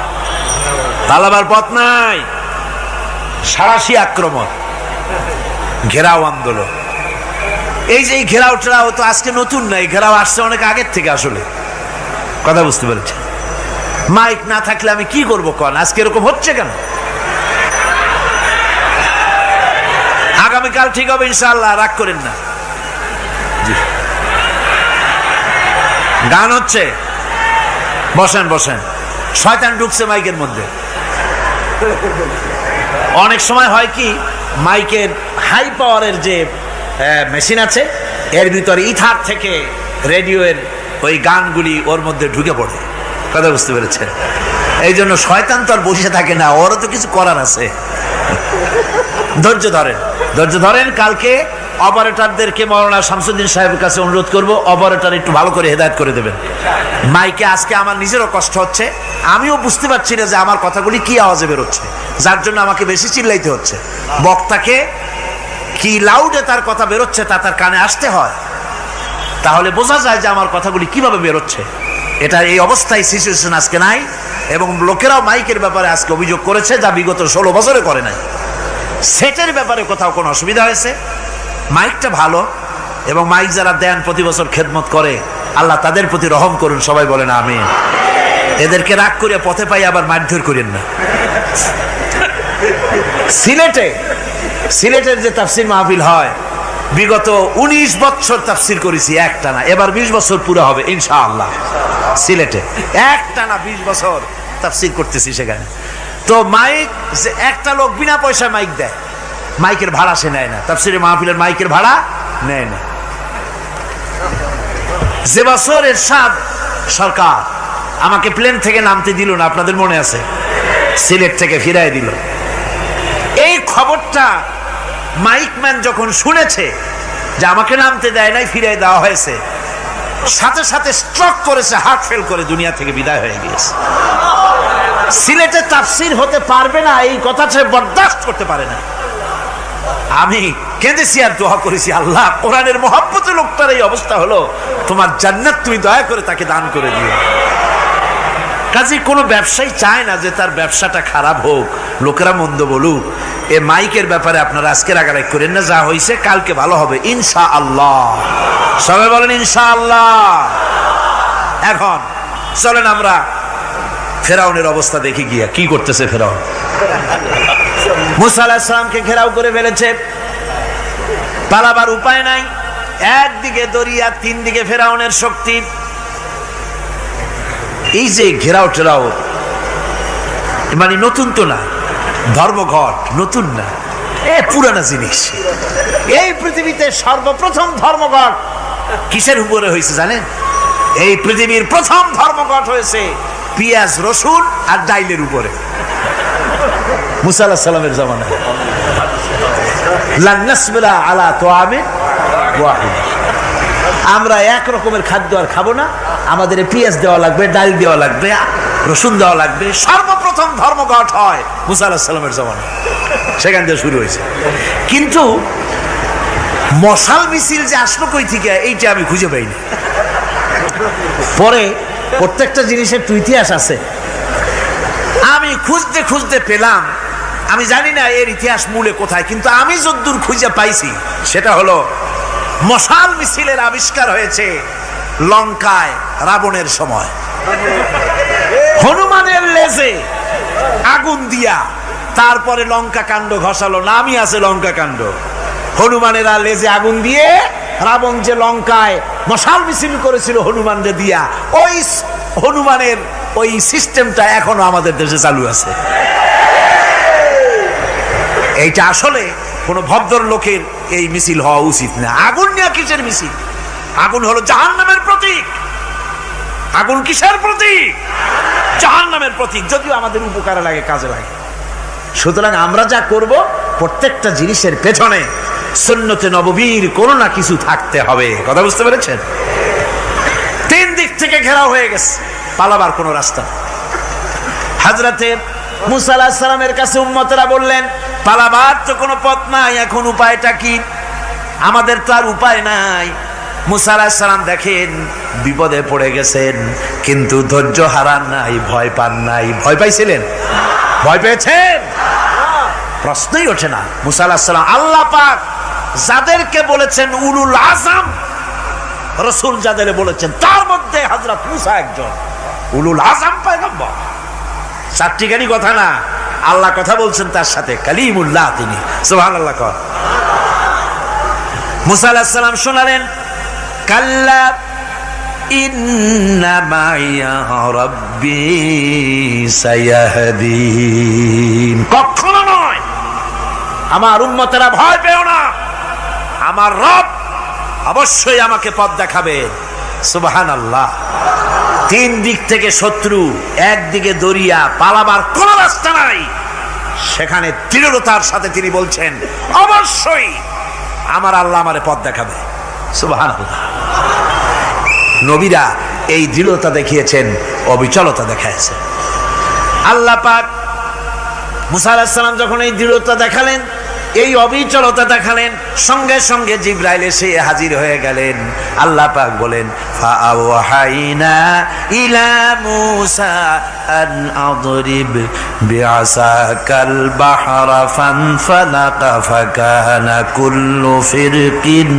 পালাবার পথ নাই। সারাশি আক্রমণ, ঘেরাও আন্দোলন। এই যে ঘেরাও টেরাও তো আজকে নতুন নাই, ঘেরাও আসছে অনেক আগের থেকে। আসলে কথা বুঝতে পেরেছি। মাইক না থাকলে আমি কি করবো কন? আজকে এরকম হচ্ছে কেন? আগামীকাল ঠিক হবে ইনশাআল্লাহ, রাগ করেন না। গান হচ্ছে, বসেন বসেন। শয়তান ঢুকছে মাইকের মধ্যে। অনেক সময় হয় কি, মাইকের হাই পাওয়ারের যে মেশিন আছে, এর ভিতরে ইথার থেকে রেডিওর ওই গানগুলি ওর মধ্যে ঢুকে পড়ে। কথা বুঝতে পেরেছেন? এই জন্য শয়তান তো আর বসে থাকে না, ওরও তো কিছু করার আছে। ধৈর্য ধরেন, ধৈর্য ধরেন। কালকে অপারেটরদেরকে মাওলানা শামসুদ্দিন সাহেবের কাছে অনুরোধ করব, অপারেটর একটু ভালো করে হেদায়েত করে দেবেন। মাইকে আজকে আমার নিজেরও কষ্ট হচ্ছে, আমিও বুঝতে পারছি না যে আমার কথাগুলি কি আওয়াজে বেরোচ্ছে, যার জন্য আমাকে বেশি চিল্লাইতে হচ্ছে। বক্তাকে কি লাউডে তার কথা বেরোচ্ছে তা তার কানে আসতে হয়, তাহলে বোঝা যায় যে আমার কথাগুলি কিভাবে বেরোচ্ছে। এটা এই অবস্থায় সিচুয়েশন আজকে নাই, এবং লোকেরাও মাইকের ব্যাপারে আজকে অভিযোগ করেছে, যা বিগত 16 বছরে করে নাই। সেটের ব্যাপারে কোথাও কোনো অসুবিধা হয়েছে? মাইকটা ভালো, এবং মাইক যারা দেন প্রতি বছর খেদমত করে, আল্লাহ তাদের প্রতি রহম করুন। সবাই বলেন আমিন। এদেরকে রাগ করে পথে পাই আবার মারধর করেন না। সিলেটের যে তাফসির মাহফিল হয়, বিগত 19 বছর তাফসির করেছি একটানা, এবার 20 বছর পুরো হবে ইনশাআল্লাহ। সিলেটে একটানা 20 বছর তাফসির করতেছি সেখানে। তো মাইক, যে একটা লোক বিনা পয়সায় মাইক দেয়, মাইকের ভাড়া সে নেয় না। তাফসিরে মাহফিলের মাইকের ভাড়া নেয় না। যে বছর এরশাদ সরকার আমাকে প্লেন থেকে নামতে দিল না, আপনাদের মনে আছে? সিলেট থেকে ফিরাই দিল। এই খবরটা মাইকম্যান যখন শুনেছে যে আমাকে নামতে দেয় নাই, ফিরাই দেওয়া হয়েছে, সাথে সাথে স্ট্রোক করেছে, হার্ট ফেল করে দুনিয়া থেকে বিদায় হয়ে গিয়েছে। সিলেটে তাফসির হতে পারবে না, এই কথা সে বরদাস্ত করতে পারে না। আমি কেঁদেছি আর দোয়া করেছি, আল্লাহ, কোরআনের মহব্বতে লোকটার এই অবস্থা হলো, তোমার জান্নাত তুমি দয়া করে তাকে দান করে দিও। কাজে কোনো ব্যবসায়ী চায় না যে তার ব্যবসাটা খারাপ হোক, লোকেরা মন্দ বলুক। এ মাইকের ব্যাপারে আপনারা আজকে রাগারাগ করেন না, যা হয়েছে কালকে ভালো হবে ইনশাআল্লাহ। সবাই বলেন ইনশাআল্লাহ। এখন চলেন আমরা ফেরাউনের অবস্থা দেখি গিয়া কি করতেছে ফেরাউন। মুসা আলাইহিস সালামকে ঘেরাও করে ফেলেছে, পালাবার উপায় নাই। একদিকে দরিয়া, তিন দিকে ফেরাউনের শক্তি। এই যে ঘেরাও টেরাও মানে নতুন তো না, ধর্মঘট নতুন না, পুরানা জিনিস। এই পৃথিবীতে সর্বপ্রথম ধর্মঘট কিসের উপরে হয়েছে জানেন? এই পৃথিবীর প্রথম ধর্মঘট হয়েছে পেঁয়াজ, রসুন আর ডাইলের উপরে, মুসা আলাইহিস সালামের জামানায়। লান নাসবিরা আলা তুআমিন ওয়াহিদ, আমরা এক রকমের খাদ্য আর খাবো না, আমাদের পেঁয়াজ দেওয়া লাগবে, ডাল দেওয়া লাগবে, রসুন দেওয়া লাগবে। সর্বপ্রথম ধর্মঘট হয় মুসা আলাইহিস সালামের জামানায়, সেখান থেকে শুরু হয়েছে। কিন্তু মশাল মিছিল যে আসলো কই থেকে, এইটা আমি খুঁজে পাইনি। পরে প্রত্যেকটা জিনিসের তো ইতিহাস আছে, আমি খুঁজতে খুঁজতে পেলাম। আমি জানি না এর ইতিহাস মূলে কোথায়, কিন্তু আমি যদ্দূর খুঁজে পাইছি সেটা হলো মশাল মিছিলের আবিষ্কার হয়েছে লঙ্কায় রাবণের সময়। হনুমানের লেজে আগুন দিয়া তারপরে লঙ্কা কাণ্ড ঘষালো, নামই আছে লঙ্কা কাণ্ড। হনুমানেরা লেজে আগুন দিয়ে রাবণ যে লঙ্কায় মশাল মিছিল করেছিল হনুমানদের দিয়া, ওই হনুমানের ওই সিস্টেমটা এখনো আমাদের দেশে চালু আছে। এইটা আসলে কোন ভদ্রলোকের এই মিছিল হওয়া উচিত না। আগুন নিয়ে কিসের মিছিল? আগুন হলো জাহান্নামের প্রতীক। আগুন কিসের প্রতীক? জাহান্নামের প্রতীক। যদিও আমাদের উপকারে লাগে, কাজে লাগে। সুতরাং আমরা যা করব, প্রত্যেকটা জিনিসের পেছনে সুন্নতে নববীর কোনো না কিছু থাকতে হবে। কথা বুঝতে পেরেছেন? তিন দিক থেকে ঘেরাও হয়ে গেছে, পালাবার কোনো রাস্তা। হযরতে মুসা আলাইহিস সালামের কাছে উম্মতেরা বললেন, পালাবার তো কোনো পথ নাই, এখন উপায়টা কি? আমাদের তো আর উপায় নাই। মুসা আলাইহিস সালাম দেখেন বিপদে পড়ে গেছেন, কিন্তু ধৈর্য হারান নাই, ভয় পান নাই। ভয় পাইছিলেন? ভয় পেয়েছেন? প্রশ্নই ওঠে না। মুসা আলাইহিস সালাম আল্লাহ পাক যাদেরকে বলেছেন উলুল আযম রাসূল, যাদের বলেছেন তার মধ্যে হযরত মুসা একজন উলুল আযম পয়গম্বর। চারটিখানি কথা না, আল্লাহ কথা বলছেন তার সাথে, কালিমুল্লাহ তিনি। সুবহানাল্লাহ। কর মুসা আলাইহিস সালাম শোনালেন, কাল্লা ইন্না মাইয়া রাব্বি সায়াহদিন। কখনো নয়, আমার উম্মতেরা ভয় পেও না, আমার রব অবশ্যই আমাকে পথ দেখাবে। সুবহানাল্লাহ। তিন দিক থেকে শত্রু, একদিকে দরিয়া, পালাবার কোন রাস্তা নাই। সেখানে দৃঢ়তার সাথে তিনি বলছেন, অবশ্যই আমার আল্লাহ আমারে পথ দেখাবে। সুবহানাল্লাহ। নবীরা এই দৃঢ়তা দেখিয়েছেন, অবিচলতা দেখাইছেন। আল্লাহ পাক মুসা আলাইহিস সালাম যখন এই দৃঢ়তা দেখালেন, এই অবিচলতা দেখালেন, সঙ্গে সঙ্গে জিবরাইল এসে হাজির হয়ে গেলেন। আল্লাহ পাক বলেন, ফাআওহাইনা ইলা মূসা আন আদরিব বিআসাকাল বাহরা ফানফালাকা ফাকানা কুল্লু ফিরকিন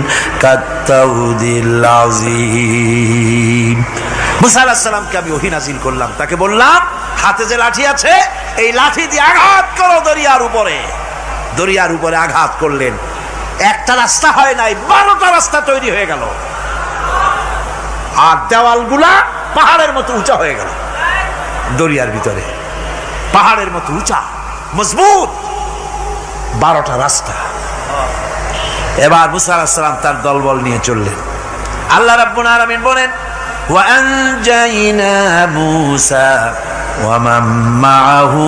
কাত্তাউদিল আযীম। মুসা আলাইহিস সালামকে আমি ওহী নাযিল করলাম, তাকে বললাম হাতে যে লাঠি আছে, এই লাঠি দিয়ে আঘাত করো দরিয়ার উপরে। দরিয়ার উপরে আঘাত করলেন, একটা রাস্তা হয় নাই, 12টা রাস্তা তৈরি হয়ে গেল। আর দেওয়ালগুলা পাহাড়ের মতো উঁচা হয়ে গেল। দরিয়ার ভিতরে পাহাড়ের মতো উঁচা, মজবুত 12টা রাস্তা। এবার মুসা আলাইহিস সালাম তার দলবল নিয়ে চললেন। আল্লাহ রাব্বুল আলামিন বলেন, ওয়া আনজাইনা মূসা ওয়া মান মাআহু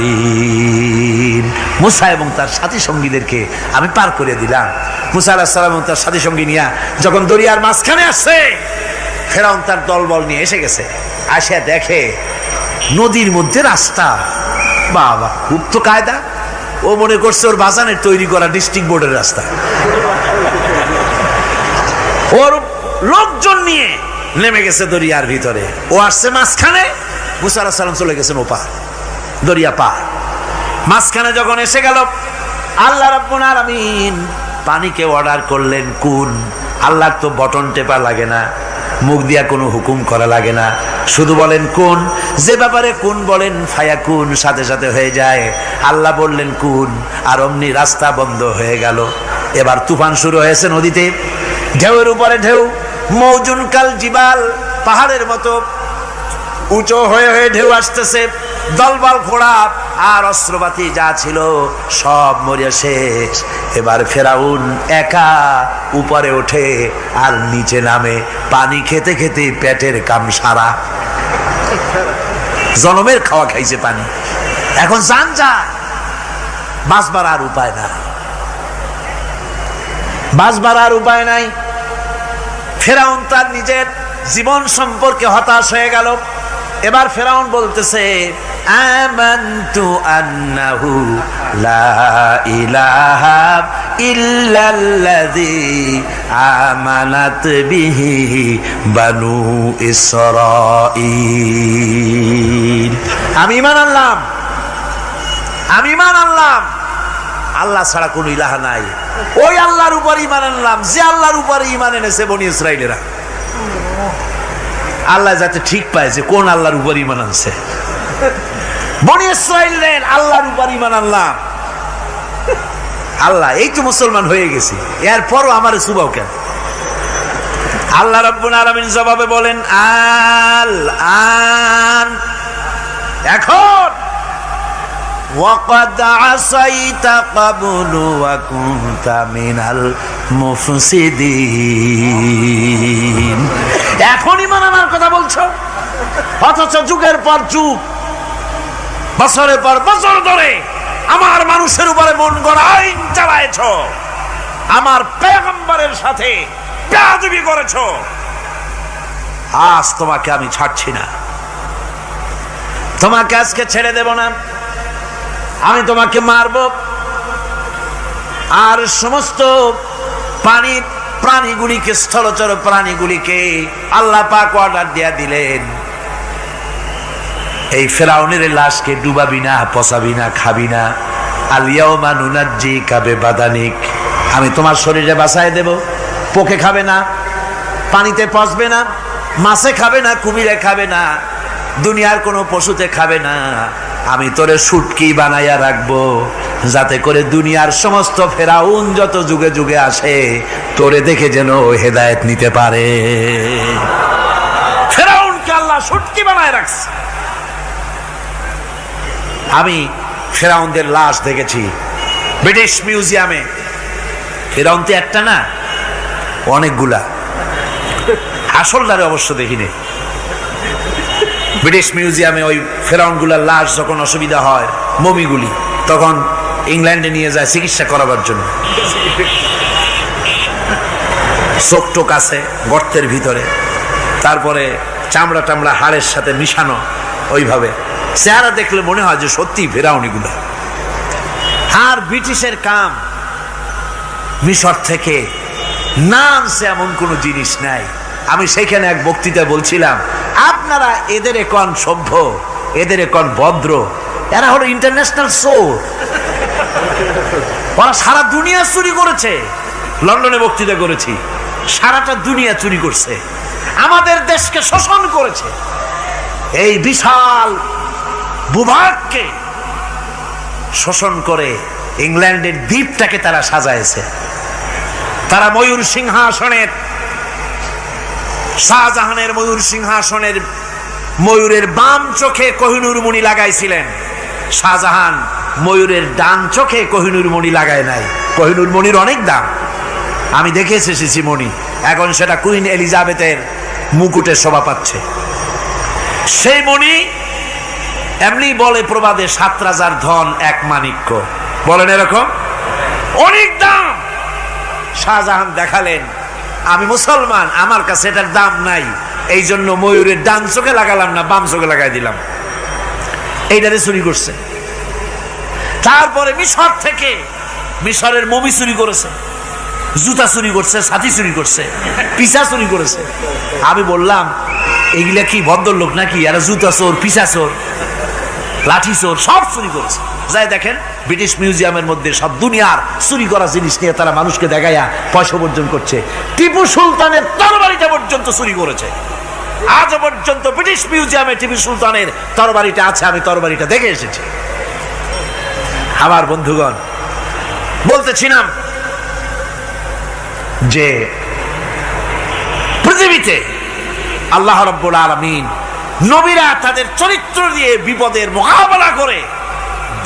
আজমাইন। মুসা এবং তার সাথী সঙ্গীদেরকে আমি পার করে দিলাম। মুসা আলাইহিস সালাম এবং তার সাথী সঙ্গী নিয়ে যখন দরিয়ার মাঝখানে আসছে, ফেরাউন তার দলবল নিয়ে এসে গেছে। আসে দেখে নদীর মধ্যে রাস্তা। বাবা, খুব তো কায়দা। ও মনে করছে ওর বাজানের তৈরি করা ডিস্ট্রিক্ট বোর্ডের রাস্তা। ওর লোকজন নিয়ে নেমে গেছে দরিয়ার ভিতরে, ও আসছে মাঝখানে। মুসা আলাইহিস সালাম চলে গেছেন ওপার, দরিয়া পার। মাঝখানে যখন এসে গেল, আল্লাহ রাব্বুল আলামিন পানিকে অর্ডার করলেন কুন। আল্লাহর তো বটন টেপা লাগে না, মুখ দিয়া কোনো হুকুম করা লাগে না, শুধু বলেন কুন। যে ব্যাপারে কুন বলেন ফায়াকুন, সাথে সাথে হয়ে যায়। আল্লাহ বললেন কুন, আর অমনি রাস্তা বন্ধ হয়ে গেল। এবার তুফান শুরু হয়েছে নদীতে, ঢেউয়ের উপরে ঢেউ, মৌজুন কাল জিবাল, পাহাড়ের মতো উঁচু হয়ে হয়ে ঢেউ আসতেছে। দলবল ঘোড়া আর অস্ত্রপাতি যা ছিল সব মরিয়া শেষ। এবার ফেরাউন একা উপরে ওঠে আর নিচে নামে, পানি খেতে খেতে পেটের কাম সারা, জনমের খাওয়া খাইছে পানি। এখন জান যা, বাঁচবার আর উপায় নাই, বাঁচবার আর উপায় নাই। ফেরাউন তার নিজের জীবন সম্পর্কে হতাশ হয়ে গেল। এবার ফেরাউন বলতেছে, আমানতু আন্নাহু লা ইলাহা ইল্লাল্লাযী আমানাত বিহি বানু ইসরাঈল। আমি ঈমান আনলাম, আমি ঈমান আনলাম আল্লাহ ছাড়া কোন ইলাহা নাই। ওই আল্লাহর উপর ঈমান আনলাম যে আল্লাহর উপর ঈমান এনেছে বনি ইসরাইলেরা। আল্লাহ যাতে ঠিক পায় যে কোন আল্লাহর উপর ঈমান আনছে। বনি ইসরাইলের আল্লাহর উপর ঈমান আনলাম। আল্লাহ এই তো মুসলমান হয়ে গেছি, এরপরও আমারে সুবাও কেন? আল্লাহ রাব্বুল আলামিন জবাবে বলেন, আল আন, এখন ওয়াকাদ আসাইতা ক্বাবলু ওয়া কুনতা মিনাল মুফসিদিন। এখন ঈমান আনার কথা বলছো, অথচ যুগের পর যুগ, বছরের পর বছর ধরে আমার মানুষের উপরে মন গড়া আইন চালায়েছো, আমার পয়গম্বরের সাথে বেয়াদবি করেছো। আজ তোমাকে আমি ছাড়ছি না, তোমাকে আজকে ছেড়ে দেব না, আমি তোমাকে মারব। আর সমস্ত প্রাণীগুলিকে, স্থলচর প্রাণীগুলিকে আল্লাহ পাক অর্ডার দিয়া দিলেন, এই ফেরাউনের লাশকে ডুবাবি না, পচাবি না, খাবি না। আলিয়াউমা নুনাজ্জিকা বিবাদানিক, আমি তোমার শরীরে বাঁচায় দেব। পোকে খাবে না, পানিতে পচবে না, মাছে খাবে না, কুমিরে খাবে না, দুনিয়ার কোনো পশুতে খাবে না। আমি তোরে শুটকি বানাইয়া রাখবো, যাতে করে দুনিয়ার সমস্ত ফেরাউন যত যুগে যুগে আসে তোরে দেখে যেন হেদায়েত নিতে পারে। ফেরাউনকে আল্লাহ শুটকি বানায় রাখছে। আমি ফেরাউনদের লাশ দেখেছি ব্রিটিশ মিউজিয়ামে। ফেরাউন তো একটা না, অনেকগুলা। আসলটারে অবশ্য দেখিনি। ব্রিটিশ মিউজিয়ামে ওই ফেরাউনগুলার লাশ যখন অসুবিধা হয়, মমিগুলি, তখন ইংল্যান্ডে নিয়ে যায় চিকিৎসা করাবার জন্য। চোখ টোক আছে গর্তের ভিতরে, তারপরে চামড়া টামড়া হাড়ের সাথে মিশানো, ওইভাবে চেহারা দেখলে মনে হয় যে সত্যি ফেরাউনিগুলো। আর ব্রিটিশের কাম মিশর থেকে না আনছে এমন কোনো জিনিস নাই। আমি সেখানে এক বক্তৃতা বলছিলাম, আপনারা এদের এখন সভ্য, এদের এখন ভদ্র, এরা হলো ইন্টারন্যাশনাল চোর। ওরা সারা দুনিয়া চুরি করেছে। লন্ডনে বক্তৃতা করেছি, সারাটা দুনিয়া চুরি করছে, আমাদের দেশকে শোষণ করেছে। এই বিশাল ভূভাগকে শোষণ করে ইংল্যান্ডের দ্বীপটাকে তারা সাজাইছে। তারা ময়ূর সিংহাসনের, শাহজাহানের ময়ূর সিংহাসনের ময়ূরের বাম চোখে কোহিনূর মণি লাগাইছিলেন। শাহজাহান ময়ূরের ডান চোখে কোহিনূর মণি লাগায় নাই। কোহিনূর মণির অনেক দাম, আমি দেখে এসেছি মণি। এখন সেটা কুইন এলিজাবেথের মুকুটে শোভা পাচ্ছে। সেই মণি এমনি বলে প্রবাদে ৭ রাজার ধন এক মাণিক্য, বলেন এরকম, অনেক দাম। শাহজাহান দেখালেন, আমি মুসলমান, আমার কাছে এটার দাম নাই, এই জন্য ময়ূরের ডান চোখে লাগালাম না, বাম চোখে লাগাই দিলাম। এইটারে চুরি করছে। তারপরে মিশর থেকে, মিশরের মমি চুরি করেছে, জুতা চুরি করছে, ছাতি চুরি করছে, পিসা চুরি করেছে। আমি বললাম, এগুলা কি ভদ্রলোক নাকি? এরা জুতা চোর, পিসা চোর, লাঠি চোর, সব চুরি করেছে। যাই দেখেন ব্রিটিশ মিউজিয়ামের মধ্যে সব দুনিয়ার চুরি করা জিনিস নিয়ে তারা মানুষকে দেখাইয়া পয়সা উপার্জন করছে। টিপু সুলতানের তরবারিটা পর্যন্ত চুরি করেছে। আজ পর্যন্ত ব্রিটিশ মিউজিয়ামে টিপু সুলতানের তরবারিটা আছে, আমি তরবারিটা দেখে এসেছি। আমার বন্ধুগণ, বলতেছিলাম যে পৃথিবীতে আল্লাহ রাব্বুল আলামিন নবীরা তাদের চরিত্র দিয়ে বিপদের মোকাবেলা করে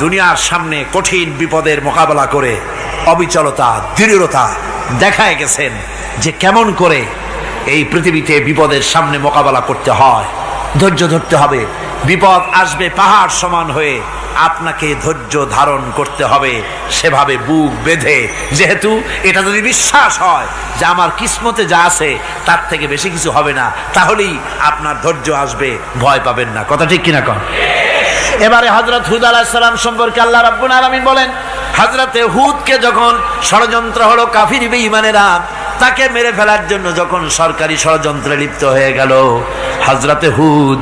দুনিয়ার সামনে কঠিন বিপদের মোকাবেলা করে অবিচলতা, দৃঢ়তা দেখায় গেছেন যে কেমন করে এই পৃথিবীতে বিপদের সামনে মোকাবেলা করতে হয়। ধৈর্য ধরতে হবে, বিপদ আসবে পাহাড় সমান হয়ে, আপনাকে ধৈর্য ধারণ করতে হবে সেভাবে বুক বেঁধে। যেহেতু এটা যদি বিশ্বাস হয় যে আমার কিসমতে যা আছে তার থেকে বেশি কিছু হবে না, তাহলেই আপনার ধৈর্য আসবে, ভয় পাবেন না। কথা ঠিক কিনা কন? এবারে হযরত হুদ আলাইহিস সালাম সম্পর্কে আল্লাহ রাব্বুল আলামিন বলেন, হযরতে হুদকে যখন ষড়যন্ত্র হলো কাফির বেঈমানেরা তাকে মেরে ফেলার জন্য যখন সরকারি ষড়যন্ত্রে লিপ্ত হয়ে গেল, হযরতে হুদ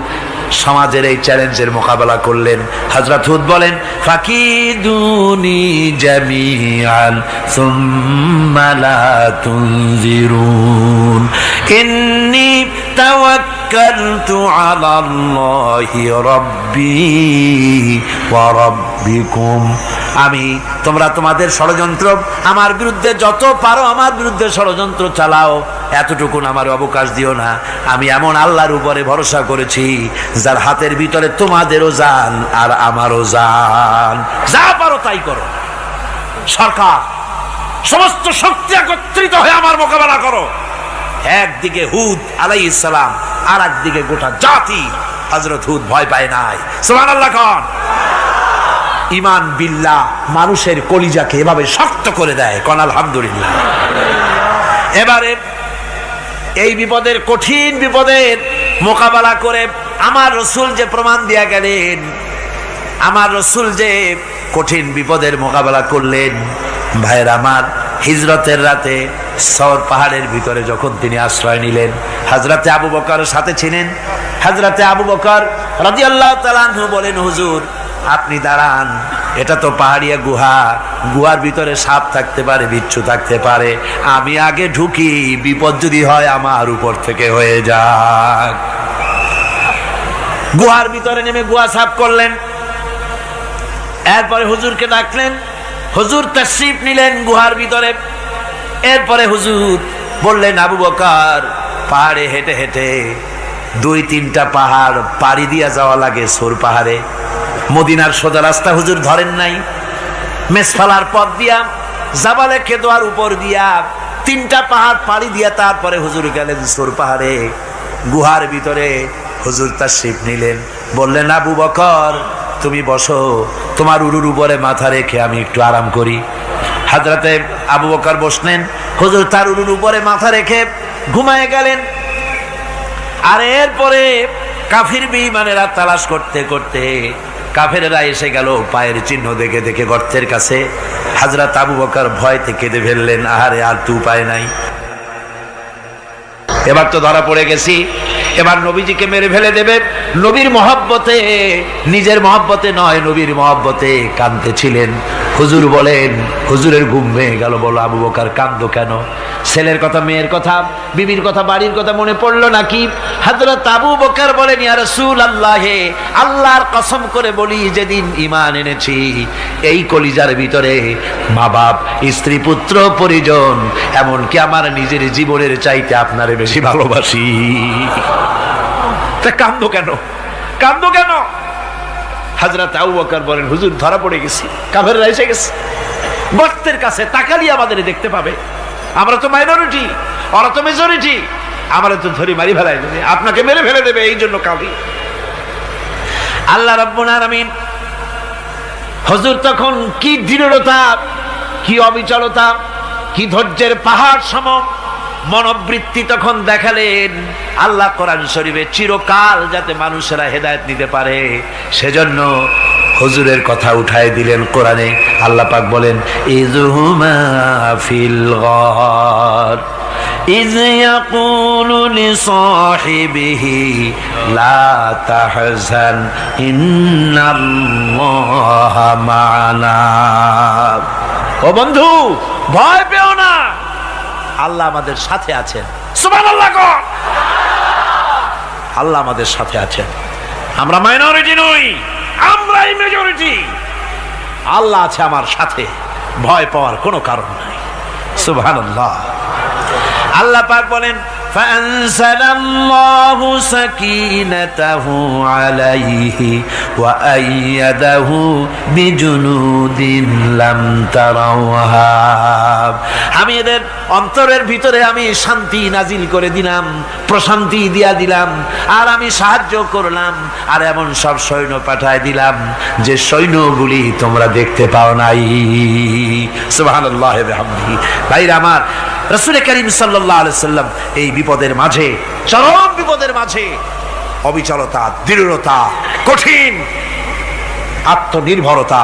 সমাজের এই চ্যালেঞ্জের মোকাবেলা করলেন। হযরত হুদ বলেন, ফাকিদুনি জামিআন সুম্মা লা তুনজিরুন ইন্নী তাওয়াক্কালতু আলাল্লাহি রাব্বি ওয়া রাব্বিকুম। তোমরা তোমাদের ষড়যন্ত্র আমার বিরুদ্ধে যত পারো আমার বিরুদ্ধে ষড়যন্ত্র চালাও, এতটুকুন আমার অবকাশ দিও না। আমি এমন আল্লাহর উপরে ভরসা করেছি যার হাতের ভিতরে তোমাদেরও জান আর আমারও জান। যা পারো তাই করো। সরকার সমস্ত শক্তি একত্রিত হয়ে আমার মোকাবেলা করো। একদিকে হুদ আলাইহিস সালাম, আর একদিকে গোটা জাতি। হযরত হুদ ভয় পায় নাই। সুবহানাল্লাহ কোন? ঈমান বিল্লাহ মানুষের কলিজাকে এভাবে শক্ত করে দেয়। কোন আলহামদুলিল্লাহ। এবারে এই বিপদের, কঠিন বিপদের মোকাবেলা করে আমার রাসূল যে প্রমাণ দিয়া গেলেন, আমার রাসূল যে কঠিন বিপদের মোকাবেলা করলেন, ভাইয়ের আমার, হিজরতের রাতে সওর পাহাড়ের ভিতরে যখন তিনি আশ্রয় নিলেন, হযরতে আবু বকর সাথে ছিলেন। হযরতে আবু বকর রাদিয়াল্লাহু তাআলা আনহু বলেন, হুজুর আপনি দাঁড়ান, এটা তো পাহাড়িয়া গুহা, গুহার ভিতরে সাপ থাকতে পারে, বিচ্ছু থাকতে পারে, আমি আগে ঢুকি, বিপদ যদি হয় আমার উপর থেকে হয়ে যাক। গুহার ভিতরে নেমে গুহা সাফ করলেন। এরপরে হুজুরকে ডাকলেন, হুজুর তাশরীফ নিলেন গুহার ভিতরে। এরপরে হুজুর বললেন, আবু বকর পাহাড়ে হেঁটে হেঁটে 2-3টা পাহাড় পাড়ি দিয়া যাওয়া লাগে সৌর পাহাড়ে। মদিনার সোজা রাস্তা হুজুর ধরেন নাই, মেসফালার পথ দিয়া জাবালে কেদোয়ার উপর দিয়া 3টা পাহাড় পাড়ি দিয়া তারপরে হুজুর গেলেন সৌর পাহাড়ে। গুহার ভিতরে হুজুর তাশরীফ নিলেন। বললেন, আবু বকর তুমি বসো, তোমার উরুর উপরে মাথা রেখে আমি একটু আরাম করি। হযরতে আবু বকর বসলেন, হুজুর তার উরুর উপরে মাথা রেখে ঘুমায় গেলেন। আর এরপরে কাফির বেঈমানেরা তালাশ করতে করতে কাফেরেরা এসে গেল পায়ের চিহ্ন দেখে দেখে গর্তের কাছে। হযরত আবু বকর ভয়তে কেঁদে ফেললেন, আহারে আর তো উপায় নাই, এবার তো ধরা পড়ে গেছি, এবার নবীজিকে মেরে ফেলে দেবে। নবীর মহব্বতে, নিজের মহব্বতে নয়, নবীর মহব্বতে কাঁদতেছিলেন। হুজুর বলেন, হুজুরের ঘুম ভেঙে গেল। বলো আবু বকর কাঁদো কেন? ছেলের কথা, মেয়ের কথা, বিবির কথা, বাড়ির কথা মনে পড়লো নাকি? হযরত আবু বকর বলেন, ইয়া রাসূলুল্লাহ, আল্লাহর কসম করে বলি, যেদিন ঈমান এনেছি এই কলিজার ভিতরে মা বাপ, স্ত্রী, পুত্র, পরিজন, এমনকি আমার নিজের জীবনের চাইতে আপনারে বেশি ভালোবাসি। তা কাঁদো কেন? কাঁদো কেন? হযরত আবু বকর বলেন, হুজুর ধরা পড়ে গেছি, কাফেররা এসে গেছে গর্তের কাছে, তাকালি আমাদের দেখতে পাবে, আমরা তো মাইনরিটি, ওরা তো মেজরিটি, আমরা তো ধরি মারি ফেলাই দেবে, আপনাকে মেরে ফেলে দেবে, এই জন্য কাঁদি। আল্লাহ রাব্বুল আলামিন, হুজুর তখন কি দৃঢ়তা, কি অবিচলতা, কি ধৈর্যের পাহাড় সম মনোবৃত্তি তখন দেখালেন। আল্লাহ কোরআন শরীফে চিরকাল যাতে মানুষেরা হেদায়েত নিতে পারে সেজন্য হুজুরের কথা উঠায় দিলেন কোরআনে। আল্লাহ পাক বলেন, ইযহুমা ফিল গার ইয ইয়াকুলু লিসাহিবিহি লা তাহজান ইন্নাল্লাহা মা'ানা। ও বন্ধু, ভয় পেও না, আল্লাহ আমাদের সাথে আছেন। সুবহানাল্লাহ কোন? আল্লাহ আমাদের সাথে আছেন। আমরা মাইনরিটি নই, আমরাই মেজরিটি। আল্লাহ আছে আমার সাথে, ভয় পাওয়ার কোনো কারণ নাই। সুবহানাল্লাহ। আল্লাহ পাক বলেন, فأنزل الله سكينته عليه وأيده بجنود لم تروها। আমি এদের অন্তরের ভিতরে আমি শান্তি নাজিল করে দিলাম, প্রশান্তি দিয়া দিলাম, আর আমি সাহায্য করলাম, আর এমন সব সৈন্য পাঠায় দিলাম যে সৈন্যগুলি তোমরা দেখতে পাও নাই। সুবহানাল্লাহ ওয়া বিহামদিহি। ভাইরা আমার, রাসূল করিম সাল্লাল্লাহু আলাইহি সাল্লাম এই বিপদের মাঝে, চরম বিপদের মাঝে অবিচলতা, দৃঢ়তা, কঠিন আত্মনির্ভরতা